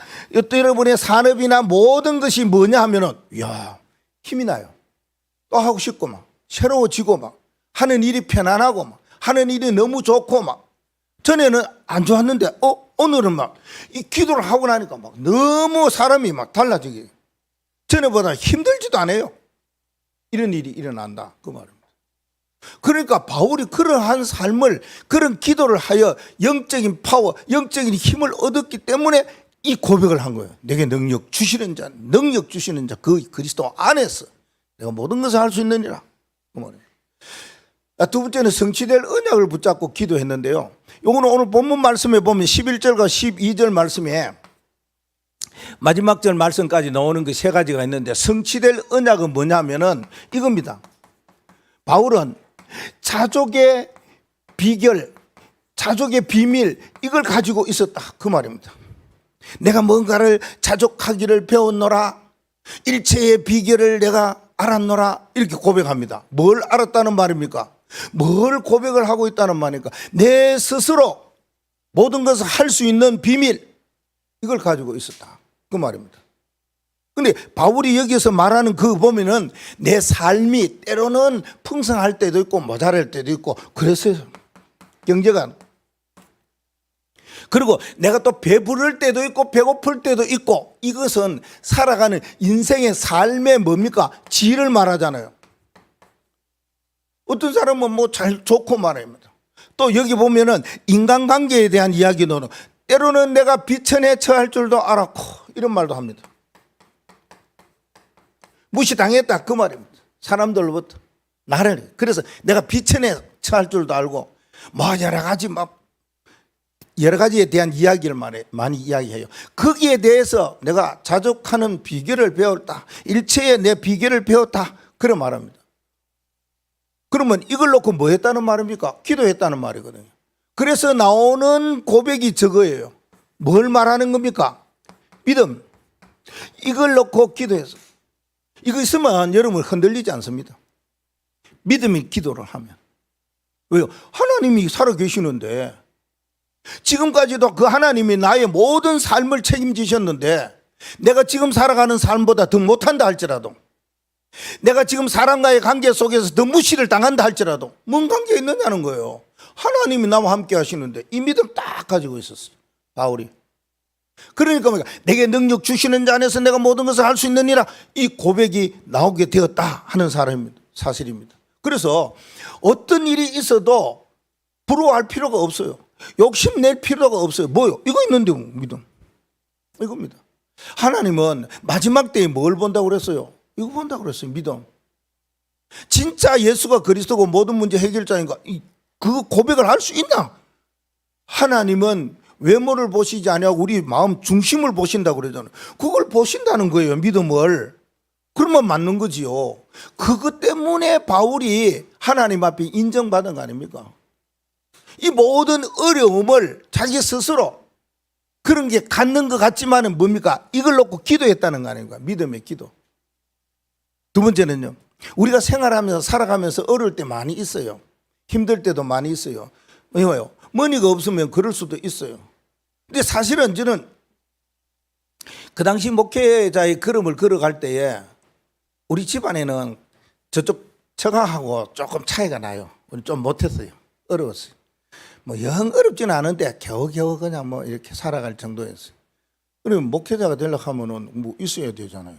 S1: 또 여러분의 산업이나 모든 것이 뭐냐 하면은 이야 힘이 나요. 또 하고 싶고 막 새로워지고 막 하는 일이 편안하고 막 하는 일이 너무 좋고 막 전에는 안 좋았는데 오늘은 막 이 기도를 하고 나니까 막 너무 사람이 막 달라지게 전에보다 힘들지도 않아요. 이런 일이 일어난다 그 말입니다. 그러니까 바울이 그러한 삶을 그런 기도를 하여 영적인 파워, 영적인 힘을 얻었기 때문에 이 고백을 한 거예요. 내게 능력 주시는 자 그 그리스도 안에서 내가 모든 것을 할 수 있느니라 그 말이에요. 두 번째는 성취될 언약을 붙잡고 기도했는데요. 요거는 오늘 본문 말씀에 보면 11절과 12절 말씀에 마지막 절 말씀까지 나오는 그 세 가지가 있는데 성취될 언약은 뭐냐면은 이겁니다. 바울은 자족의 비결, 자족의 비밀 이걸 가지고 있었다 그 말입니다. 내가 뭔가를 자족하기를 배웠노라, 일체의 비결을 내가 알았노라 이렇게 고백합니다. 뭘 알았다는 말입니까? 뭘 고백을 하고 있다는 말입니까? 내 스스로 모든 것을 할 수 있는 비밀 이걸 가지고 있었다 그 말입니다. 근데 바울이 여기서 말하는 그 보면은 내 삶이 때로는 풍성할 때도 있고 모자랄 때도 있고 그랬어요. 경제가. 그리고 내가 또 배부를 때도 있고 배고플 때도 있고 이것은 살아가는 인생의 삶의 뭡니까? 질을 말하잖아요. 어떤 사람은 뭐 잘 좋고 말입니다. 또 여기 보면은 인간관계에 대한 이야기는 때로는 내가 비천에 처할 줄도 알았고 이런 말도 합니다. 무시당했다 그 말입니다. 사람들로부터 나를. 그래서 내가 비천에 처할 줄도 알고 뭐 여러 가지에 대한 이야기를 많이 이야기해요. 거기에 대해서 내가 자족하는 비결을 배웠다. 일체의 내 비결을 배웠다. 그런 말합니다. 그러면 이걸 놓고 뭐 했다는 말입니까? 기도했다는 말이거든요. 그래서 나오는 고백이 저거예요. 뭘 말하는 겁니까? 믿음. 이걸 놓고 기도해서. 이거 있으면 여러분 흔들리지 않습니다. 믿음이 기도를 하면. 왜요? 하나님이 살아계시는데 지금까지도 그 하나님이 나의 모든 삶을 책임지셨는데 내가 지금 살아가는 삶보다 더 못한다 할지라도 내가 지금 사람과의 관계 속에서 더 무시를 당한다 할지라도 뭔 관계가 있느냐는 거예요. 하나님이 나와 함께 하시는데 이 믿음 딱 가지고 있었어요. 바울이. 그러니까 내게 능력 주시는 자 안에서 내가 모든 것을 할 수 있느니라 이 고백이 나오게 되었다 하는 사실입니다. 그래서 어떤 일이 있어도 부러워할 필요가 없어요. 욕심낼 필요가 없어요. 뭐요? 이거 있는데 믿음. 이겁니다. 하나님은 마지막 때에 뭘 본다고 그랬어요? 이거 본다고 그랬어요. 믿음. 진짜 예수가 그리스도고 모든 문제 해결자인가? 그 고백을 할 수 있나? 하나님은 외모를 보시지 아니하고 우리 마음 중심을 보신다고 그러잖아요. 그걸 보신다는 거예요. 믿음을. 그러면 맞는 거지요. 그것 때문에 바울이 하나님 앞에 인정받은 거 아닙니까? 이 모든 어려움을 자기 스스로 그런 게 갖는 것 같지만은 뭡니까? 이걸 놓고 기도했다는 거 아닙니까? 믿음의 기도. 두 번째는요. 우리가 생활하면서 살아가면서 어려울 때 많이 있어요. 힘들 때도 많이 있어요. 왜요? 머니가 없으면 그럴 수도 있어요. 근데 사실은 저는 그 당시 목회자의 걸음을 걸어갈 때에 우리 집안에는 저쪽 처가하고 조금 차이가 나요. 우리 좀 못했어요. 어려웠어요. 뭐 영 어렵지는 않은데 겨우겨우 그냥 뭐 이렇게 살아갈 정도였어요. 그러면 목회자가 되려고 하면은 뭐 있어야 되잖아요.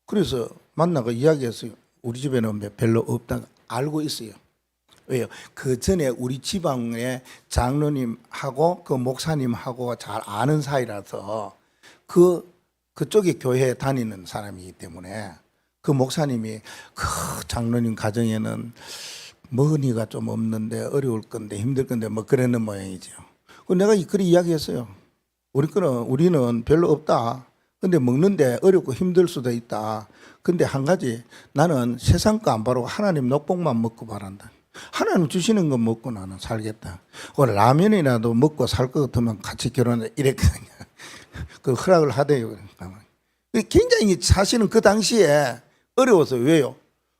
S1: 그래서 만나고 이야기했어요. 우리 집에는 별로 없다 알고 있어요. 왜요? 그 전에 우리 지방의 장로님하고 그 목사님하고 잘 아는 사이라서 그쪽에 교회에 다니는 사람이기 때문에 그 목사님이 그 장로님 가정에는 머니가 좀 없는데 어려울 건데 힘들 건데 뭐 그러는 모양이죠. 내가 그렇게 이야기했어요. 우리는 별로 없다. 근데 먹는데 어렵고 힘들 수도 있다. 근데 한 가지 나는 세상 거 안 바라고 하나님 녹복만 먹고 바란다. 하나님 주시는 거 먹고 나는 살겠다. 라면이라도 먹고 살 것 같으면 같이 결혼해 이랬거든요. 그 허락을 하대요. 굉장히 사실은 그 당시에 어려웠어요. 왜요?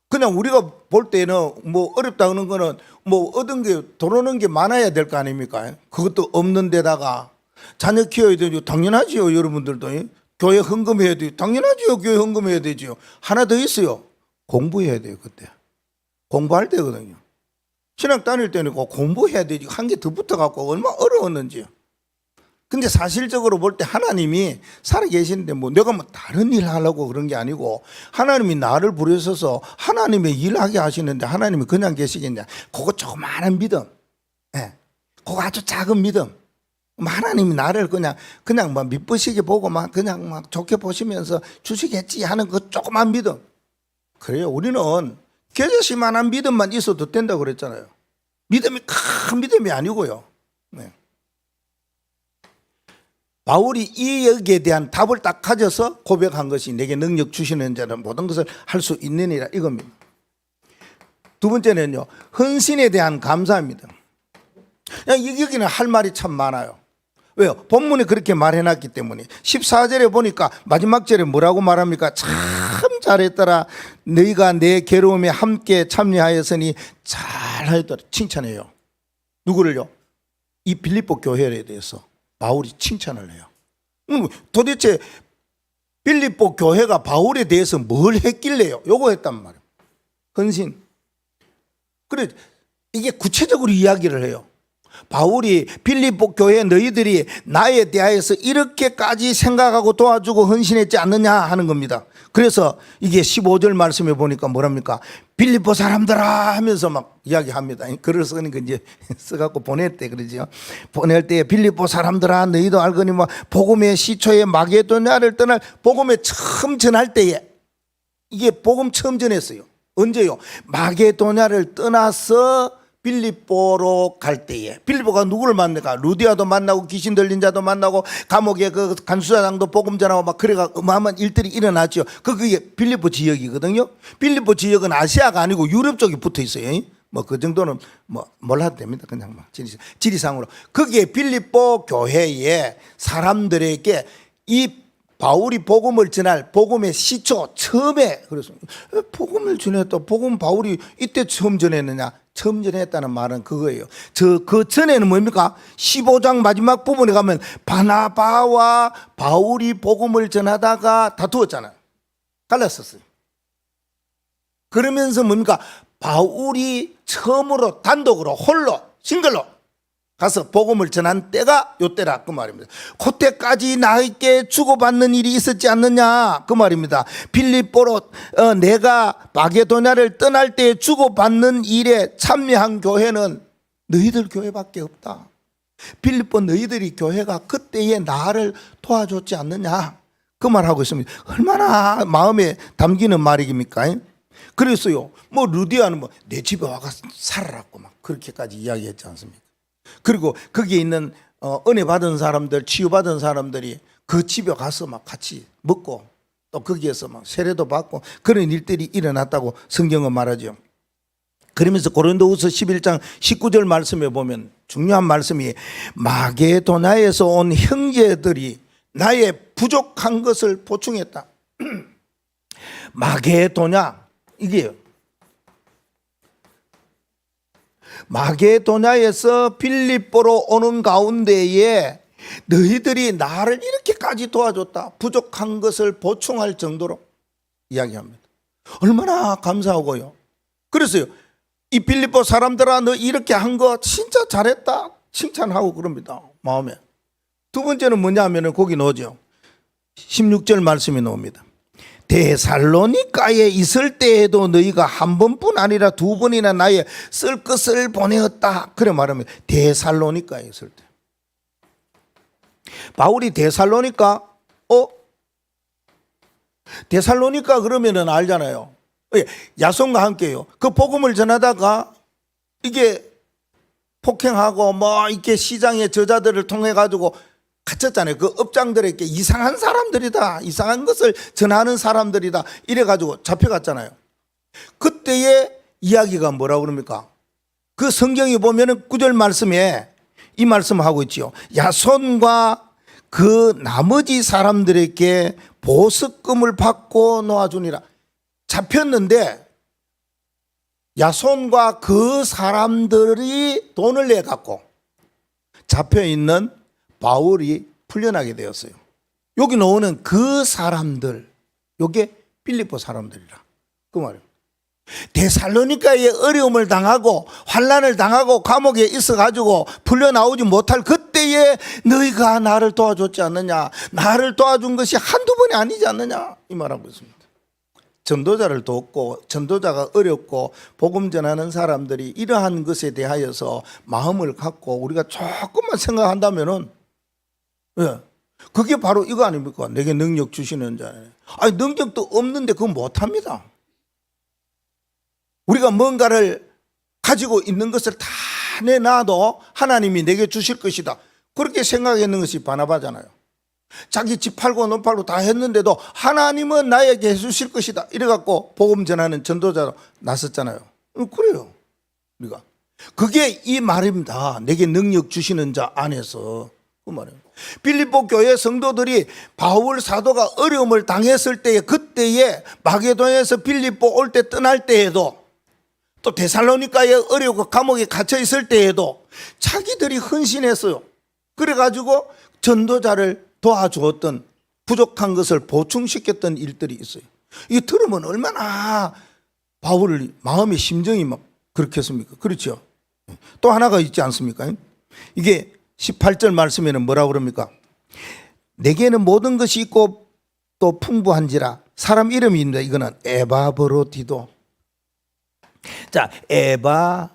S1: 그냥 우리가 볼 때는 뭐 어렵다는 거는 뭐 얻은 게 들어오는 게 많아야 될 거 아닙니까? 그것도 없는 데다가 자녀 키워야 되죠. 당연하지요. 여러분들도 교회 헌금해야 돼요. 당연하지요. 교회 헌금해야 되죠. 하나 더 있어요. 공부해야 돼요. 그때 공부할 때거든요. 신학 다닐 때는 꼭 공부해야 되지. 한 개 더 붙어갖고 얼마나 어려웠는지요. 근데 사실적으로 볼 때 하나님이 살아계시는데 뭐 내가 뭐 다른 일 하려고 그런 게 아니고 하나님이 나를 부르셔서 하나님의 일하게 하시는데 하나님이 그냥 계시겠냐. 그거 조그마한 믿음. 예. 그거 아주 작은 믿음. 하나님이 나를 그냥 막 미쁘시게 보고 막 그냥 막 좋게 보시면서 주시겠지 하는 그 조그만 믿음. 그래요. 우리는 겨자씨만한 믿음만 있어도 된다고 그랬잖아요. 믿음이 큰 믿음이 아니고요. 네. 바울이 이 여기에 대한 답을 딱 가져서 고백한 것이 내게 능력 주시는 자는 모든 것을 할 수 있느니라 이겁니다. 두 번째는요, 헌신에 대한 감사입니다. 여기는 할 말이 참 많아요. 왜요? 본문에 그렇게 말해놨기 때문에. 14절에 보니까 마지막 절에 뭐라고 말합니까? 참 잘했더라. 너희가 내 괴로움에 함께 참여하였으니 잘하였더라. 칭찬해요. 누구를요? 이 빌립보 교회에 대해서 바울이 칭찬을 해요. 도대체 빌립보 교회가 바울에 대해서 뭘 했길래요? 요거 했단 말이에요. 헌신. 그래, 이게 구체적으로 이야기를 해요. 바울이 빌립보 교회 너희들이 나에 대하여서 이렇게까지 생각하고 도와주고 헌신했지 않느냐 하는 겁니다. 그래서 이게 15절 말씀에 보니까 뭐랍니까? 빌립보 사람들아 하면서 막 이야기합니다. 글을 쓰니까 이제 써갖고 보냈대 그러죠. 보낼 때 빌립보 사람들아 너희도 알거니 뭐 복음의 시초에 마게도냐를 떠날 복음에 처음 전할 때에 이게 복음 처음 전했어요. 언제요? 마게도냐를 떠나서 빌립보로 갈 때에 빌립보가 누구를 만나가? 루디아도 만나고 귀신 들린 자도 만나고 감옥에 그 간수사장도 복음 전하고 막 그래가 어마어마한 일들이 일어났죠. 그게 빌립보 지역이거든요. 빌립보 지역은 아시아가 아니고 유럽 쪽에 붙어 있어요. 뭐 그 정도는 뭐 몰라도 됩니다. 그냥 막 지리상으로. 그게 빌립보 교회에 사람들에게 이 바울이 복음을 전할 복음의 시초 처음에 그래서 복음을 전했다. 복음 바울이 이때 처음 전했느냐? 처음 전했다는 말은 그거예요. 그 전에는 뭡니까? 15장 마지막 부분에 가면 바나바와 바울이 복음을 전하다가 다투었잖아요. 갈랐었어요. 그러면서 뭡니까? 바울이 처음으로 단독으로 홀로 싱글로 가서 복음을 전한 때가 요때라 그 말입니다. 그때까지 나에게 주고받는 일이 있었지 않느냐 그 말입니다. 빌립보로 내가 마게도냐를 떠날 때 주고받는 일에 참여한 교회는 너희들 교회밖에 없다. 빌립보 너희들이 교회가 그때에 나를 도와줬지 않느냐 그 말하고 있습니다. 얼마나 마음에 담기는 말입니까? 그래서요 뭐 루디아는 뭐 내 집에 와가 살아라고 막 그렇게까지 이야기했지 않습니까? 그리고 거기에 있는 은혜 받은 사람들, 치유받은 사람들이 그 집에 가서 막 같이 먹고 또 거기에서 막 세례도 받고 그런 일들이 일어났다고 성경은 말하죠. 그러면서 고린도후서 11장 19절 말씀에 보면 중요한 말씀이 마게도냐에서 온 형제들이 나의 부족한 것을 보충했다. 마게도냐 이게요. 마게도냐에서 빌립보로 오는 가운데에 너희들이 나를 이렇게까지 도와줬다. 부족한 것을 보충할 정도로 이야기합니다. 얼마나 감사하고요. 그래서요 이 빌립보 사람들아 너 이렇게 한 거 진짜 잘했다 칭찬하고 그럽니다. 마음에. 두 번째는 뭐냐면 거기 나오죠. 16절 말씀이 나옵니다. 데살로니가에 있을 때에도 너희가 한 번뿐 아니라 두 번이나 나의 쓸 것을 보내었다. 그래 말하면 데살로니가에 있을 때 바울이 데살로니가 데살로니가 그러면은 알잖아요. 야손과 함께요. 그 복음을 전하다가 이게 폭행하고 뭐 이렇게 시장의 저자들을 통해 가지고 갇혔잖아요. 그 업장들에게 이상한 사람들이다. 이상한 것을 전하는 사람들이다. 이래가지고 잡혀갔잖아요. 그때의 이야기가 뭐라고 그럽니까? 그 성경에 보면은 9절 말씀에 이 말씀을 하고 있지요. 야손과 그 나머지 사람들에게 보석금을 받고 놓아주니라. 잡혔는데 야손과 그 사람들이 돈을 내 갖고 잡혀 있는 바울이 풀려나게 되었어요. 여기 나오는 그 사람들, 요게 빌립보 사람들이라 그 말이에요. 데살로니가에 어려움을 당하고 환난을 당하고 감옥에 있어 가지고 풀려나오지 못할 그때에 너희가 나를 도와줬지 않느냐, 나를 도와준 것이 한두 번이 아니지 않느냐, 이 말하고 있습니다. 전도자를 돕고 전도자가 어렵고 복음 전하는 사람들이 이러한 것에 대하여서 마음을 갖고 우리가 조금만 생각한다면은, 예, 그게 바로 이거 아닙니까? 내게 능력 주시는 자네. 아니, 능력도 없는데 그건 못합니다. 우리가 뭔가를 가지고 있는 것을 다 내놔도 하나님이 내게 주실 것이다, 그렇게 생각했는 것이 바나바잖아요. 자기 집 팔고 논 팔고 다 했는데도 하나님은 나에게 해주실 것이다 이래갖고 복음 전하는 전도자로 나섰잖아요. 그래요. 우리가 그게 이 말입니다. 내게 능력 주시는 자 안에서, 그 말이에요. 빌립보 교회 성도들이 바울 사도가 어려움을 당했을 때에, 그때에 마게도냐에서 빌립보 올 때 떠날 때에도, 또 데살로니가에 어려고 감옥에 갇혀 있을 때에도 자기들이 헌신했어요. 그래가지고 전도자를 도와주었던, 부족한 것을 보충시켰던 일들이 있어요. 이 들으면 얼마나 바울 마음의 심정이 막 그렇겠습니까? 그렇죠. 또 하나가 있지 않습니까? 이게 18절 말씀에는 뭐라고 그럽니까? 내게는 모든 것이 있고 또 풍부한지라. 사람 이름이 있는데 이거는 에바브로디도. 자, 에바브로디도.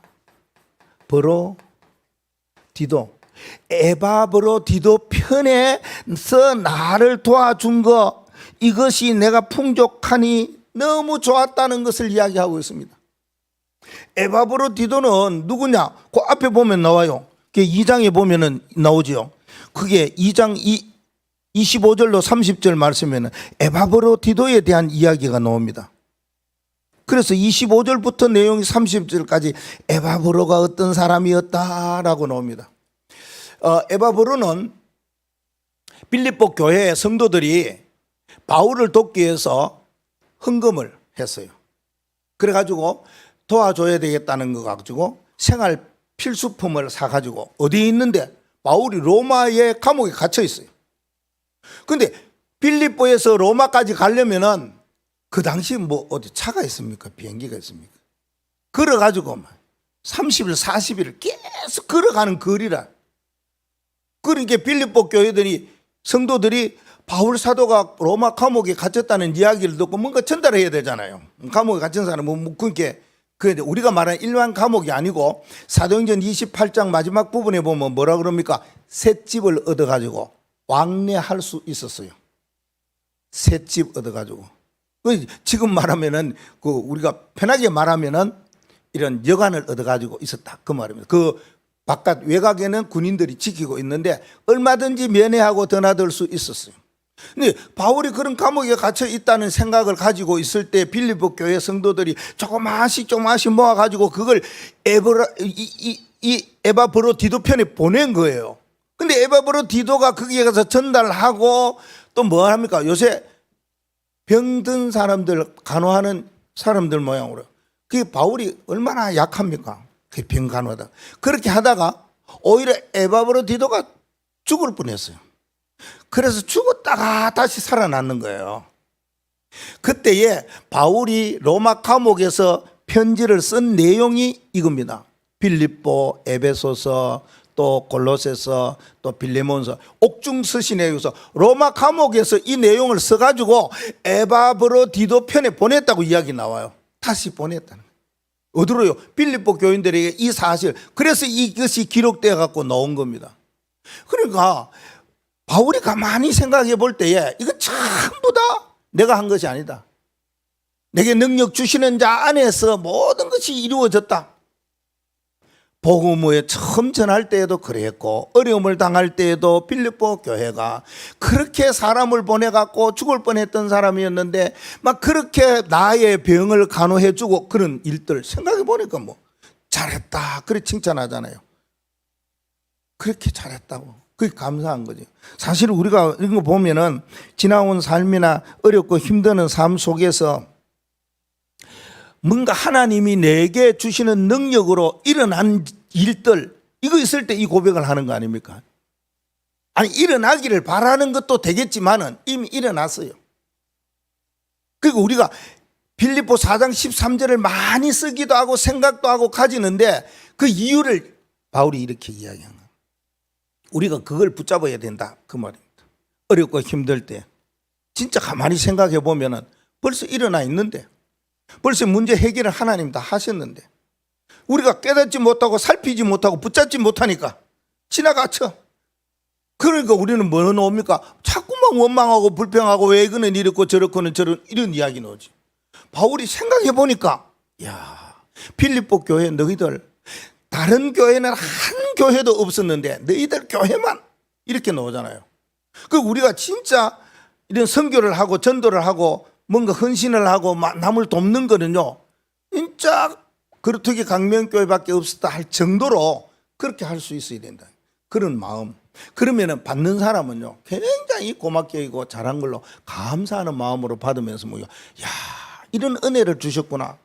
S1: 에바브로디도 편에서 나를 도와준 거, 이것이 내가 풍족하니 너무 좋았다는 것을 이야기하고 있습니다. 에바브로디도는 누구냐? 그 앞에 보면 나와요. 그 2장에 보면은 나오지요. 그게 2장 25절로 30절 말씀에는 에바브로디도에 대한 이야기가 나옵니다. 그래서 25절부터 내용이 30절까지 에바브로가 어떤 사람이었다라고 나옵니다. 에바브로는 빌립보 교회 성도들이 바울을 돕기 위해서 헌금을 했어요. 그래가지고 도와줘야 되겠다는 거 가지고 생활 필수품을 사가지고, 어디에 있는데? 바울이 로마의 감옥에 갇혀 있어요. 근데 빌립보에서 로마까지 가려면은 그 당시 뭐 어디 차가 있습니까? 비행기가 있습니까? 걸어가지고 30일 40일을 계속 걸어가는 거리라. 그러니까 빌립보 교회들이, 성도들이 바울 사도가 로마 감옥에 갇혔다는 이야기를 듣고 뭔가 전달해야 되잖아요. 감옥에 갇힌 사람은 뭐 그렇게, 그런데 우리가 말하는 일반 감옥이 아니고 사도행전 28장 마지막 부분에 보면 뭐라 그럽니까? 새 집을 얻어가지고 왕래할 수 있었어요. 새 집 얻어가지고. 지금 말하면은 우리가 편하게 말하면은 이런 여관을 얻어가지고 있었다, 그 말입니다. 그 바깥 외곽에는 군인들이 지키고 있는데 얼마든지 면회하고 드나들 수 있었어요. 근데 바울이 그런 감옥에 갇혀 있다는 생각을 가지고 있을 때 빌립보 교회 성도들이 조금씩 모아가지고 그걸 에바브로디도 편에 보낸 거예요. 근데 에바브로디도가 거기에 가서 전달하고 또 뭐 합니까? 요새 병든 사람들 간호하는 사람들 모양으로. 그게 바울이 얼마나 약합니까? 그 병 간호하다. 그렇게 하다가 오히려 에바브로디도가 죽을 뻔했어요. 그래서 죽었다가 다시 살아났는 거예요. 그때에 바울이 로마 감옥에서 편지를 쓴 내용이 이겁니다. 빌립보, 에베소서, 또 골로새서, 또 빌레몬서, 옥중서신에 의해서 로마 감옥에서 이 내용을 써가지고 에바브로디도 편에 보냈다고 이야기 나와요. 다시 보냈다는 거예요. 어디로요? 빌립보 교인들에게 이 사실, 그래서 이것이 기록되어 갖고 나온 겁니다. 그러니까 바울이 가만히 생각해 볼 때에 이거 전부 다 내가 한 것이 아니다. 내게 능력 주시는 자 안에서 모든 것이 이루어졌다. 복음을 처음 전할 때에도 그랬고, 어려움을 당할 때에도 빌립보 교회가 그렇게 사람을 보내갖고 죽을 뻔했던 사람이었는데 막 그렇게 나의 병을 간호해주고 그런 일들 생각해 보니까 뭐 잘했다, 그래 칭찬하잖아요. 그렇게 잘했다고, 그게 감사한 거죠. 사실 우리가 이런 거 보면은 지나온 삶이나 어렵고 힘드는 삶 속에서 뭔가 하나님이 내게 주시는 능력으로 일어난 일들, 이거 있을 때 이 고백을 하는 거 아닙니까? 아니, 일어나기를 바라는 것도 되겠지만은 이미 일어났어요. 그리고 우리가 빌립보 4장 13절을 많이 쓰기도 하고 생각도 하고 가지는데 그 이유를 바울이 이렇게 이야기한 거예요. 우리가 그걸 붙잡아야 된다, 그 말입니다. 어렵고 힘들 때 진짜 가만히 생각해 보면은 벌써 일어나 있는데, 벌써 문제 해결을 하나님 다 하셨는데 우리가 깨닫지 못하고 살피지 못하고 붙잡지 못하니까 지나가죠. 그러니까 우리는 뭐 나옵니까? 자꾸만 원망하고 불평하고 왜 이거는 이렇고 저렇고는 저런 이런 이야기 나오지. 바울이 생각해 보니까, 야, 빌립보 교회 너희들, 다른 교회는 한 교회도 없었는데 너희들 교회만 이렇게 나오잖아요. 그 우리가 진짜 이런 선교를 하고 전도를 하고 뭔가 헌신을 하고 남을 돕는 거는요, 진짜 그렇게 강명교회밖에 없었다 할 정도로 그렇게 할 수 있어야 된다, 그런 마음. 그러면은 받는 사람은요 굉장히 고맙게 여기고 잘한 걸로 감사하는 마음으로 받으면서 뭐야, 야, 이런 은혜를 주셨구나,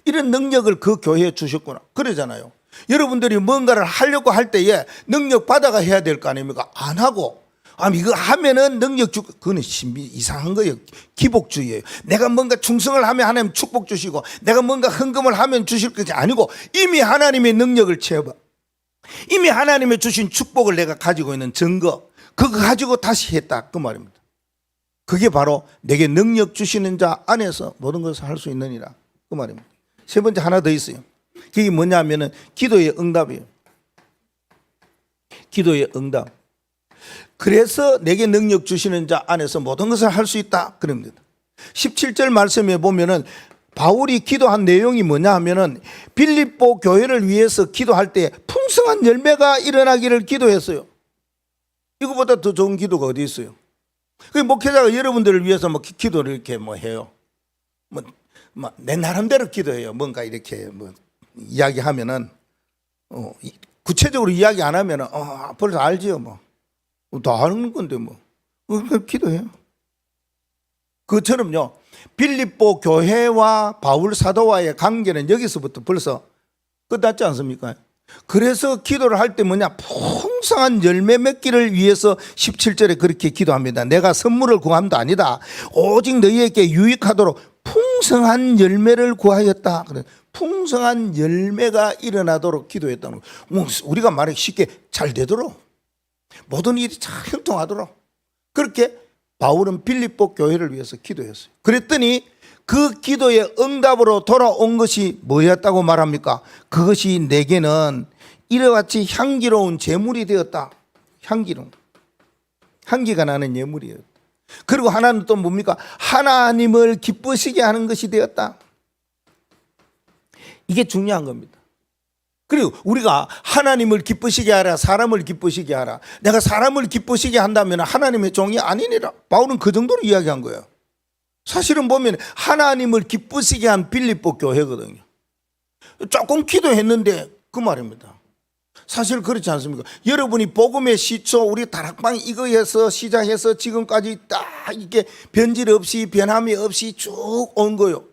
S1: 이런 능력을 그 교회에 주셨구나, 그러잖아요. 여러분들이 뭔가를 하려고 할 때에 능력 받아가 해야 될 거 아닙니까? 안 하고, 이거 하면은 능력 주고, 그거는 이상한 거예요. 기복주의예요. 내가 뭔가 충성을 하면 하나님 축복 주시고, 내가 뭔가 헌금을 하면 주실 것이 아니고, 이미 하나님의 능력을 채워봐. 이미 하나님의 주신 축복을 내가 가지고 있는 증거, 그거 가지고 다시 했다, 그 말입니다. 그게 바로 내게 능력 주시는 자 안에서 모든 것을 할 수 있느니라, 그 말입니다. 세 번째 하나 더 있어요. 그게 뭐냐면은 기도의 응답이에요. 기도의 응답. 그래서 내게 능력 주시는 자 안에서 모든 것을 할 수 있다, 그럽니다. 17절 말씀에 보면은 바울이 기도한 내용이 뭐냐 하면은 빌립보 교회를 위해서 기도할 때 풍성한 열매가 일어나기를 기도했어요. 이거보다 더 좋은 기도가 어디 있어요? 그 목회자가 여러분들을 위해서 뭐 기도를 이렇게 뭐 해요. 내 나름대로 기도해요. 뭔가 이렇게 뭐 이야기하면은 구체적으로 이야기 안 하면은 벌써 알지요, 뭐. 다 하는 건데 뭐. 기도해요. 그처럼요, 빌립보 교회와 바울 사도와의 관계는 여기서부터 벌써 끝났지 않습니까? 그래서 기도를 할 때 뭐냐, 풍성한 열매 맺기를 위해서 17절에 그렇게 기도합니다. 내가 선물을 구함도 아니다, 오직 너희에게 유익하도록 풍성한 열매를 구하였다. 풍성한 열매가 일어나도록 기도했다는 거예요. 우리가 말하기 쉽게 잘 되도록, 모든 일이 잘 형통하도록, 그렇게 바울은 빌립보 교회를 위해서 기도했어요. 그랬더니 그 기도의 응답으로 돌아온 것이 뭐였다고 말합니까? 그것이 내게는 이와 같이 향기로운 제물이 되었다. 향기가 나는 예물이었다. 그리고 하나는 또 뭡니까? 하나님을 기쁘시게 하는 것이 되었다. 이게 중요한 겁니다. 그리고 우리가 하나님을 기쁘시게 하라, 사람을 기쁘시게 하라. 내가 사람을 기쁘시게 한다면 하나님의 종이 아니니라. 바울은 그 정도로 이야기한 거예요. 사실은 보면 하나님을 기쁘시게 한 빌립보 교회거든요. 조금 기도했는데 그 말입니다. 사실 그렇지 않습니까? 여러분이 복음의 시초, 우리 다락방 이거에서 시작해서 지금까지 딱 이렇게 변질 없이 변함이 없이 쭉 온 거예요.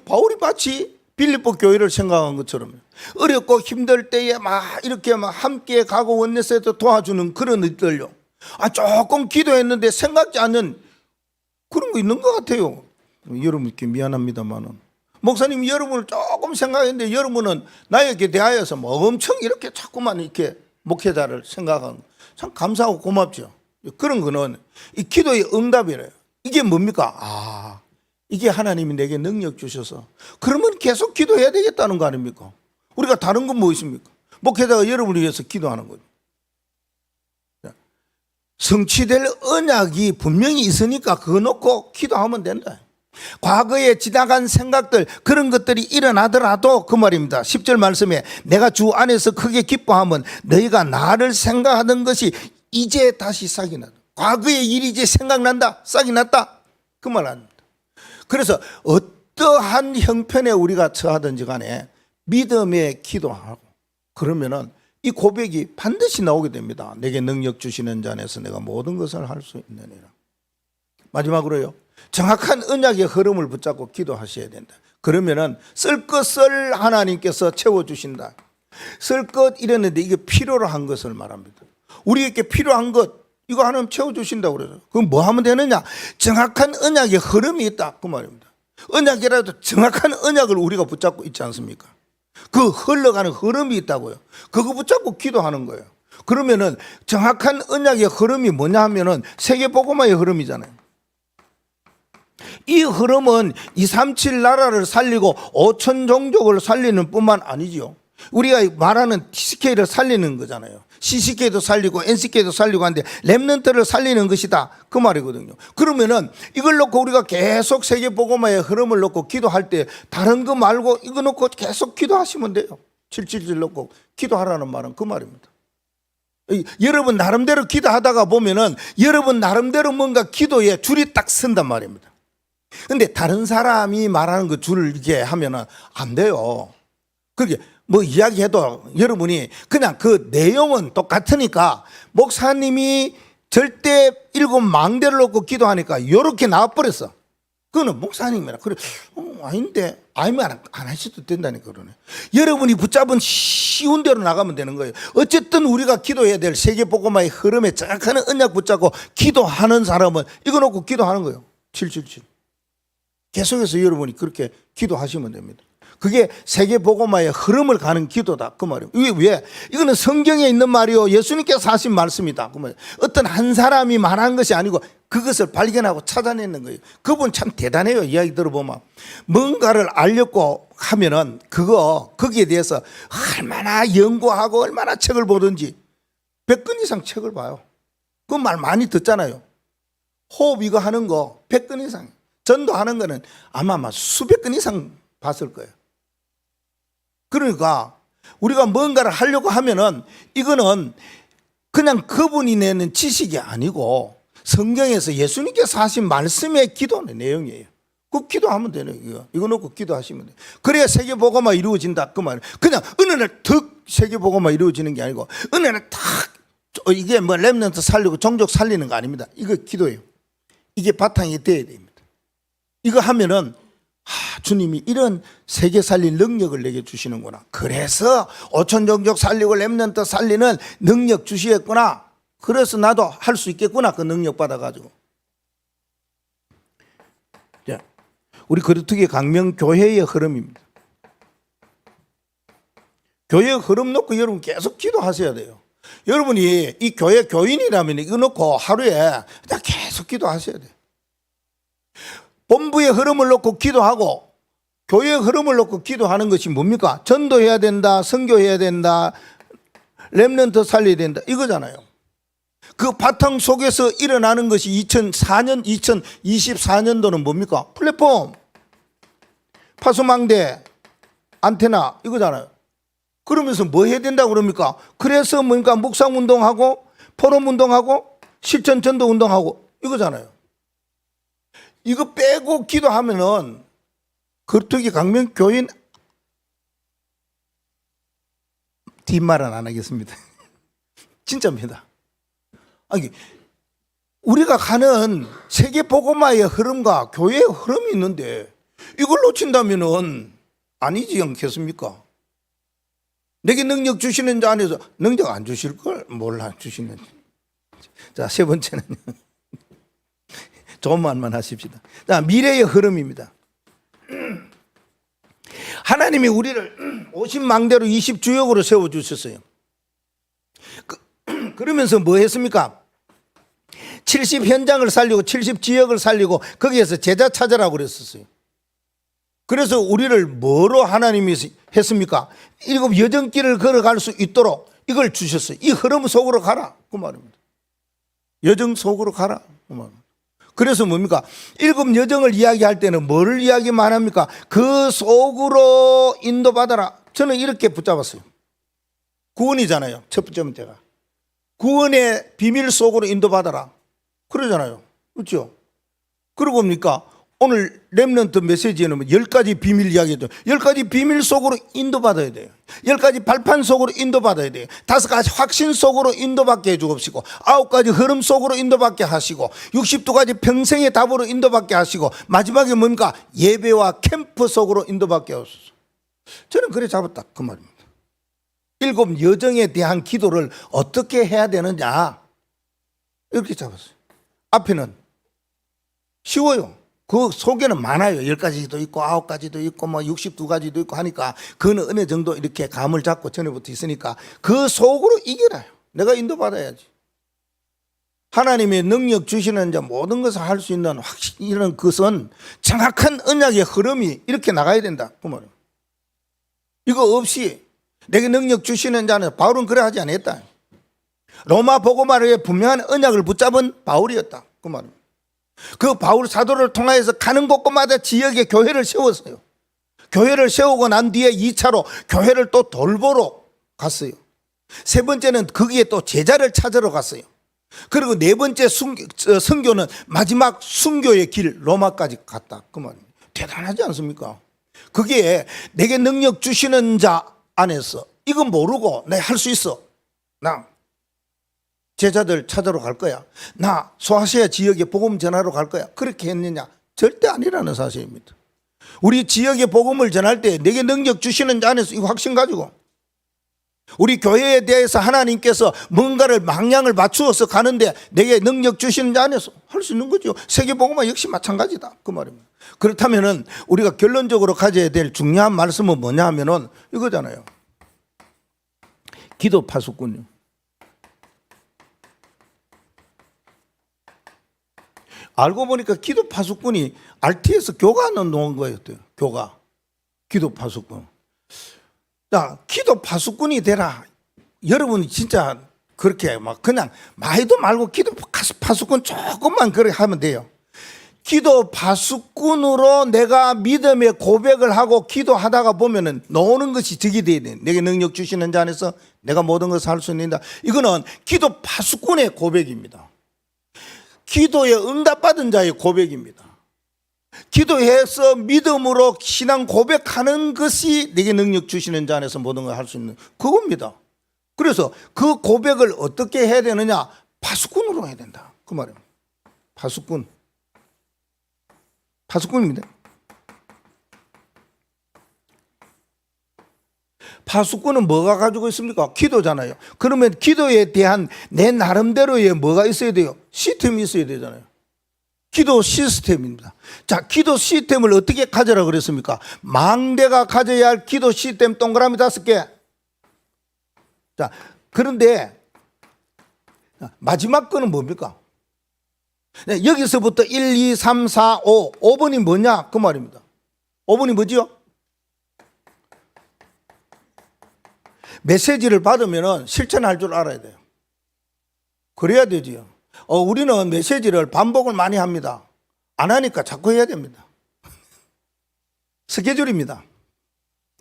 S1: 바울이 마치 빌립보 교회를 생각한 것처럼 어렵고 힘들 때에 막 이렇게 막 함께 가고 원내에서 도와주는 그런 일들요. 조금 기도했는데 생각지 않는 그런 거 있는 것 같아요. 여러분께 미안합니다만은, 목사님 여러분을 조금 생각했는데 여러분은 나에게 대하여서 뭐 엄청 이렇게 자꾸만 이렇게 목회자를 생각하는 거 참 감사하고 고맙죠. 그런 거는 이 기도의 응답이래요. 이게 뭡니까? 이게 하나님이 내게 능력 주셔서 그러면 계속 기도해야 되겠다는 거 아닙니까? 우리가 다른 건 뭐 있습니까? 목회자가 여러분을 위해서 기도하는 거죠. 성취될 언약이 분명히 있으니까 그거 놓고 기도하면 된다. 과거에 지나간 생각들, 그런 것들이 일어나더라도 그 말입니다. 10절 말씀에 내가 주 안에서 크게 기뻐하면 너희가 나를 생각하던 것이 이제 다시 싹이 나다. 과거의 일이 이제 생각난다, 싹이 났다, 그 말 아닙니다. 그래서 어떠한 형편에 우리가 처하든지 간에 믿음에 기도하고 그러면은 이 고백이 반드시 나오게 됩니다. 내게 능력 주시는 자 안에서 내가 모든 것을 할 수 있느니라. 마지막으로요, 정확한 언약의 흐름을 붙잡고 기도하셔야 된다. 그러면은 쓸 것을 하나님께서 채워주신다. 쓸 것 이랬는데 이게 필요로 한 것을 말합니다. 우리에게 필요한 것 이거 하나님 채워주신다고 그래서 그럼 뭐 하면 되느냐? 정확한 언약의 흐름이 있다 그 말입니다. 언약이라도 정확한 언약을 우리가 붙잡고 있지 않습니까? 그 흘러가는 흐름이 있다고요. 그거 붙잡고 기도하는 거예요. 그러면은 정확한 언약의 흐름이 뭐냐 하면은 세계복음화의 흐름이잖아요. 이 흐름은 237 나라를 살리고 5천 종족을 살리는 뿐만 아니지요. 우리가 말하는 TCK를 살리는 거잖아요. CCK도 살리고 NCK도 살리고 하는데 렘넌트를 살리는 것이다 그 말이거든요. 그러면은 이걸 놓고 우리가 계속 세계복음화의 흐름을 놓고 기도할 때 다른 거 말고 이거 놓고 계속 기도하시면 돼요. 777 놓고 기도하라는 말은 그 말입니다. 여러분 나름대로 기도하다가 보면은 여러분 나름대로 뭔가 기도에 줄이 딱 선단 말입니다. 근데 다른 사람이 말하는 그 줄을 이렇게 하면은 안 돼요. 그게 뭐 이야기해도 여러분이 그냥 그 내용은 똑같으니까 목사님이 절대 7망대를 놓고 기도하니까 이렇게 나와버렸어. 그거는 목사님이라 그래 아닌데 아니면 안 하셔도 된다니까 그러네. 여러분이 붙잡은 쉬운 대로 나가면 되는 거예요. 어쨌든 우리가 기도해야 될 세계복음화의 흐름에 정확한 언약 붙잡고 기도하는 사람은 이거 놓고 기도하는 거예요. 777 계속해서 여러분이 그렇게 기도하시면 됩니다. 그게 세계복음화의 흐름을 가는 기도다 그 말이에요. 이게 왜? 이거는 성경에 있는 말이요 예수님께서 하신 말씀이다 그 말이에요. 어떤 한 사람이 말한 것이 아니고 그것을 발견하고 찾아내는 거예요. 그분 참 대단해요. 이야기 들어보면 뭔가를 알려고 하면은 거기에 대해서 얼마나 연구하고 얼마나 책을 보든지 100권 이상 책을 봐요. 그 말 많이 듣잖아요. 호흡 이거 하는 거 100권 이상, 전도하는 거는 아마 수백 건 이상 봤을 거예요. 그러니까 우리가 뭔가를 하려고 하면은 이거는 그냥 그분이 내는 지식이 아니고 성경에서 예수님께서 하신 말씀의 기도의 내용이에요. 그 기도하면 되는 거예요. 이거 놓고 기도하시면 돼요. 그래야 세계복음화 이루어진다 그 말이에요. 그냥 어느 날 턱 세계복음화 이루어지는 게 아니고 어느 날 탁 이게 뭐 렘넌트 살리고 종족 살리는 거 아닙니다. 이거 기도예요. 이게 바탕이 돼야 됩니다. 이거 하면은 주님이 이런 세계 살릴 능력을 내게 주시는구나. 그래서 5천 종족 살리고 렘넌트 살리는 능력 주시겠구나. 그래서 나도 할 수 있겠구나. 그 능력 받아가지고. 우리 거리두기 강명 교회의 흐름입니다. 교회의 흐름 놓고 여러분 계속 기도하셔야 돼요. 여러분이 이 교회 교인이라면 이거 놓고 하루에 그냥 계속 기도하셔야 돼요. 본부의 흐름을 놓고 기도하고 교회의 흐름을 놓고 기도하는 것이 뭡니까? 전도해야 된다, 선교해야 된다, 렘넌트 살려야 된다 이거잖아요. 그 바탕 속에서 일어나는 것이 2024년도는 뭡니까? 플랫폼, 파수망대, 안테나 이거잖아요. 그러면서 뭐 해야 된다고 그럽니까? 그래서 뭡니까? 묵상운동하고 포럼운동하고 실천전도운동하고 이거잖아요. 이거 빼고 기도하면은 거리두기 강명 교인 뒷말은 안 하겠습니다. 진짜입니다. 아니, 우리가 가는 세계복음화의 흐름과 교회의 흐름이 있는데 이걸 놓친다면은 아니지 않겠습니까? 내게 능력 주시는 자 안에서 능력 안 주실 걸 몰라 주시는지. 자, 세 번째는 좋은 말만 하십시다. 자, 미래의 흐름입니다. 하나님이 우리를 50망대로 20주역으로 세워주셨어요. 그러면서 뭐 했습니까? 70 현장을 살리고 70 지역을 살리고 거기에서 제자 찾으라고 그랬었어요. 그래서 우리를 뭐로 하나님이 했습니까? 7 여정길을 걸어갈 수 있도록 이걸 주셨어요. 이 흐름 속으로 가라 그 말입니다. 여정 속으로 가라 그 말입니다. 그래서 뭡니까? 7 여정을 이야기할 때는 뭐를 이야기만 합니까? 그 속으로 인도받아라. 저는 이렇게 붙잡았어요. 구원이잖아요. 첫 번째 문제가. 구원의 비밀 속으로 인도받아라. 그러잖아요. 그렇죠? 그러고 뭡니까? 오늘 렘넌트 메시지에는 10가지 비밀 이야기죠. 10가지 비밀 속으로 인도받아야 돼요. 10가지 발판 속으로 인도받아야 돼요. 5가지 확신 속으로 인도받게 해주옵시고 9가지 흐름 속으로 인도받게 하시고 62가지 평생의 답으로 인도받게 하시고 마지막에 뭡니까? 예배와 캠프 속으로 인도받게 하소서. 저는 그래 잡았다 그 말입니다. 7 여정에 대한 기도를 어떻게 해야 되느냐 이렇게 잡았어요. 앞에는 쉬워요. 그 속에는 많아요. 10가지도 있고 9가지도 있고 뭐 62가지도 있고 하니까 그는 어느 정도 이렇게 감을 잡고 전에부터 있으니까 그 속으로 이겨라요. 내가 인도받아야지. 하나님의 능력 주시는 이제 모든 것을 할 수 있는 이런 것은 정확한 언약의 흐름이 이렇게 나가야 된다. 그 말이에요. 이거 없이 내게 능력 주시는 자는 바울은 그래 하지 않았다. 로마 복음화의 분명한 언약을 붙잡은 바울이었다. 그 말입니다. 그 바울 사도를 통하여서 가는 곳곳마다 지역에 교회를 세웠어요. 교회를 세우고 난 뒤에 2차로 교회를 또 돌보러 갔어요. 3번째는 거기에 또 제자를 찾으러 갔어요. 그리고 4번째 선교는 마지막 순교의 길 로마까지 갔다. 그 말입니다. 대단하지 않습니까? 그게 내게 능력 주시는 자 안에서 이거 모르고 내가 할 수 있어. 나 제자들 찾으러 갈 거야. 나 소아시아 지역에 복음 전하러 갈 거야. 그렇게 했느냐? 절대 아니라는 사실입니다. 우리 지역에 복음을 전할 때 내게 능력 주시는 자 안에서 이 확신 가지고 우리 교회에 대해서 하나님께서 뭔가를 방향을 맞추어서 가는데 내게 능력 주시는 자 안에서 할 수 있는 거죠. 세계 복음화 역시 마찬가지다. 그 말입니다. 그렇다면은 우리가 결론적으로 가져야 될 중요한 말씀은 뭐냐 하면은 이거잖아요. 기도 파수꾼이요. 알고 보니까 기도 파수꾼이 RT에서 교가는 놓은 거였대요. 교가. 기도 파수꾼. 자, 기도 파수꾼이 되라. 여러분이 진짜 그렇게 막 그냥 말도 말고 기도 파수꾼 조금만 그렇게 하면 돼요. 기도 파수꾼으로 내가 믿음의 고백을 하고 기도하다가 보면은 나오는 것이 적이 돼야 돼. 내게 능력 주시는 자 안에서 내가 모든 것을 할 수 있는다. 이거는 기도 파수꾼의 고백입니다. 기도에 응답받은 자의 고백입니다. 기도해서 믿음으로 신앙 고백하는 것이 내게 능력 주시는 자 안에서 모든 걸 할 수 있는 그겁니다. 그래서 그 고백을 어떻게 해야 되느냐? 파수꾼으로 해야 된다. 그 말이에요. 파수꾼입니다. 파수꾼은 뭐가 가지고 있습니까? 기도잖아요. 그러면 기도에 대한 내 나름대로의 뭐가 있어야 돼요? 시스템이 있어야 되잖아요. 기도 시스템입니다. 자, 기도 시스템을 어떻게 가져라 그랬습니까? 망대가 가져야 할 기도 시스템 동그라미 5개. 자, 그런데 마지막 거는 뭡니까? 여기서부터 1, 2, 3, 4, 5. 5번이 뭐냐? 그 말입니다. 5번이 뭐지요? 메시지를 받으면 실천할 줄 알아야 돼요. 그래야 되지요. 우리는 메시지를 반복을 많이 합니다. 안 하니까 자꾸 해야 됩니다. 스케줄입니다.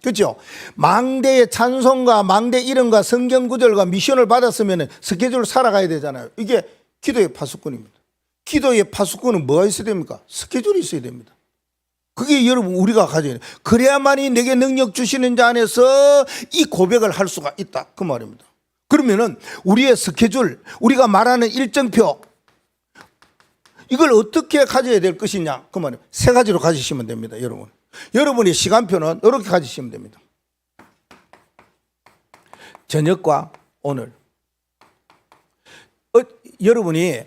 S1: 그렇죠? 망대의 찬송과 망대 이름과 성경 구절과 미션을 받았으면 스케줄을 살아가야 되잖아요. 이게 기도의 파수꾼입니다. 기도의 파수꾼은 뭐가 있어야 됩니까? 스케줄이 있어야 됩니다. 그게 여러분 우리가 가져야 돼요. 그래야만이 내게 능력 주시는 자 안에서 이 고백을 할 수가 있다. 그 말입니다. 그러면은 우리의 스케줄, 우리가 말하는 일정표, 이걸 어떻게 가져야 될 것이냐? 그 말이에요. 3가지로 가지시면 됩니다, 여러분. 여러분의 시간표는 이렇게 가지시면 됩니다. 저녁과 오늘. 여러분이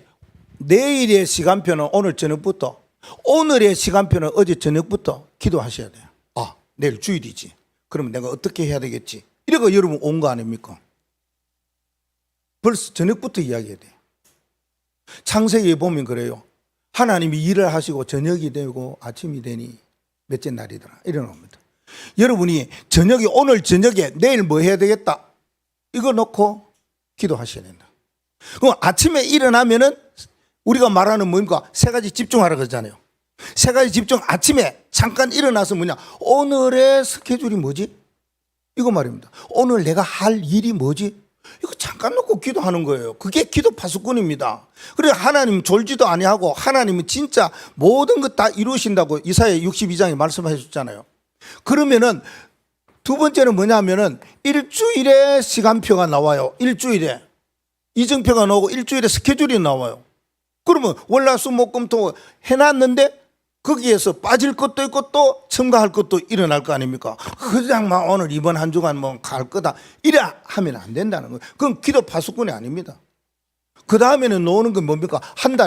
S1: 내일의 시간표는 오늘 저녁부터, 오늘의 시간표는 어제 저녁부터 기도하셔야 돼요. 아, 내일 주일이지. 그러면 내가 어떻게 해야 되겠지? 이러고 여러분 온 거 아닙니까? 벌써 저녁부터 이야기해야 돼요. 창세기에 보면 그래요. 하나님이 일을 하시고 저녁이 되고 아침이 되니 몇째 날이더라. 이러는 여러분이 저녁에 오늘 저녁에 내일 뭐 해야 되겠다. 이거 놓고 기도하셔야 된다. 그럼 아침에 일어나면은 우리가 말하는 뭡니까? 3가지 집중하라 그러잖아요. 3가지 집중. 아침에 잠깐 일어나서 뭐냐? 오늘의 스케줄이 뭐지? 이거 말입니다. 오늘 내가 할 일이 뭐지? 이거 잠깐 놓고 기도하는 거예요. 그게 기도 파수꾼입니다. 그래 하나님 졸지도 아니하고 하나님은 진짜 모든 것 다 이루신다고 이사야 62장에 말씀해 주셨잖아요. 그러면은 두 번째는 뭐냐면은 일주일에 시간표가 나와요. 일주일에 이정표가 나오고 일주일에 스케줄이 나와요. 그러면 월화수목금토 해놨는데 거기에서 빠질 것도 있고 또 첨가할 것도 일어날 거 아닙니까? 그냥 막 오늘 이번 한 주간 뭐 갈 거다 이래 하면 안 된다는 거예요. 그건 기도 파수꾼이 아닙니다. 그 다음에는 놓는 건 뭡니까? 한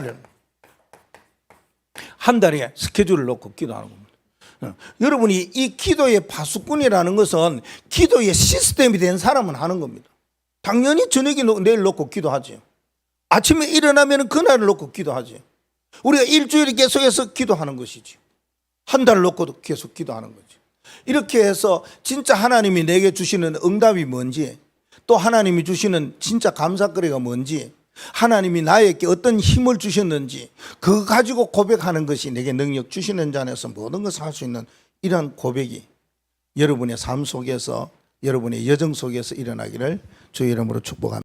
S1: 달에 스케줄을 놓고 기도하는 겁니다. 여러분이 이 기도의 파수꾼이라는 것은 기도의 시스템이 된 사람은 하는 겁니다. 당연히 저녁에 내일 놓고 기도하지. 아침에 일어나면 그날을 놓고 기도하지. 우리가 일주일에 계속해서 기도하는 것이지. 한 달을 놓고도 계속 기도하는 거지. 이렇게 해서 진짜 하나님이 내게 주시는 응답이 뭔지, 또 하나님이 주시는 진짜 감사거리가 뭔지, 하나님이 나에게 어떤 힘을 주셨는지 그거 가지고 고백하는 것이 내게 능력 주시는 자 안에서 모든 것을 할 수 있는 이런 고백이 여러분의 삶 속에서, 여러분의 여정 속에서 일어나기를 주의 이름으로 축복합니다.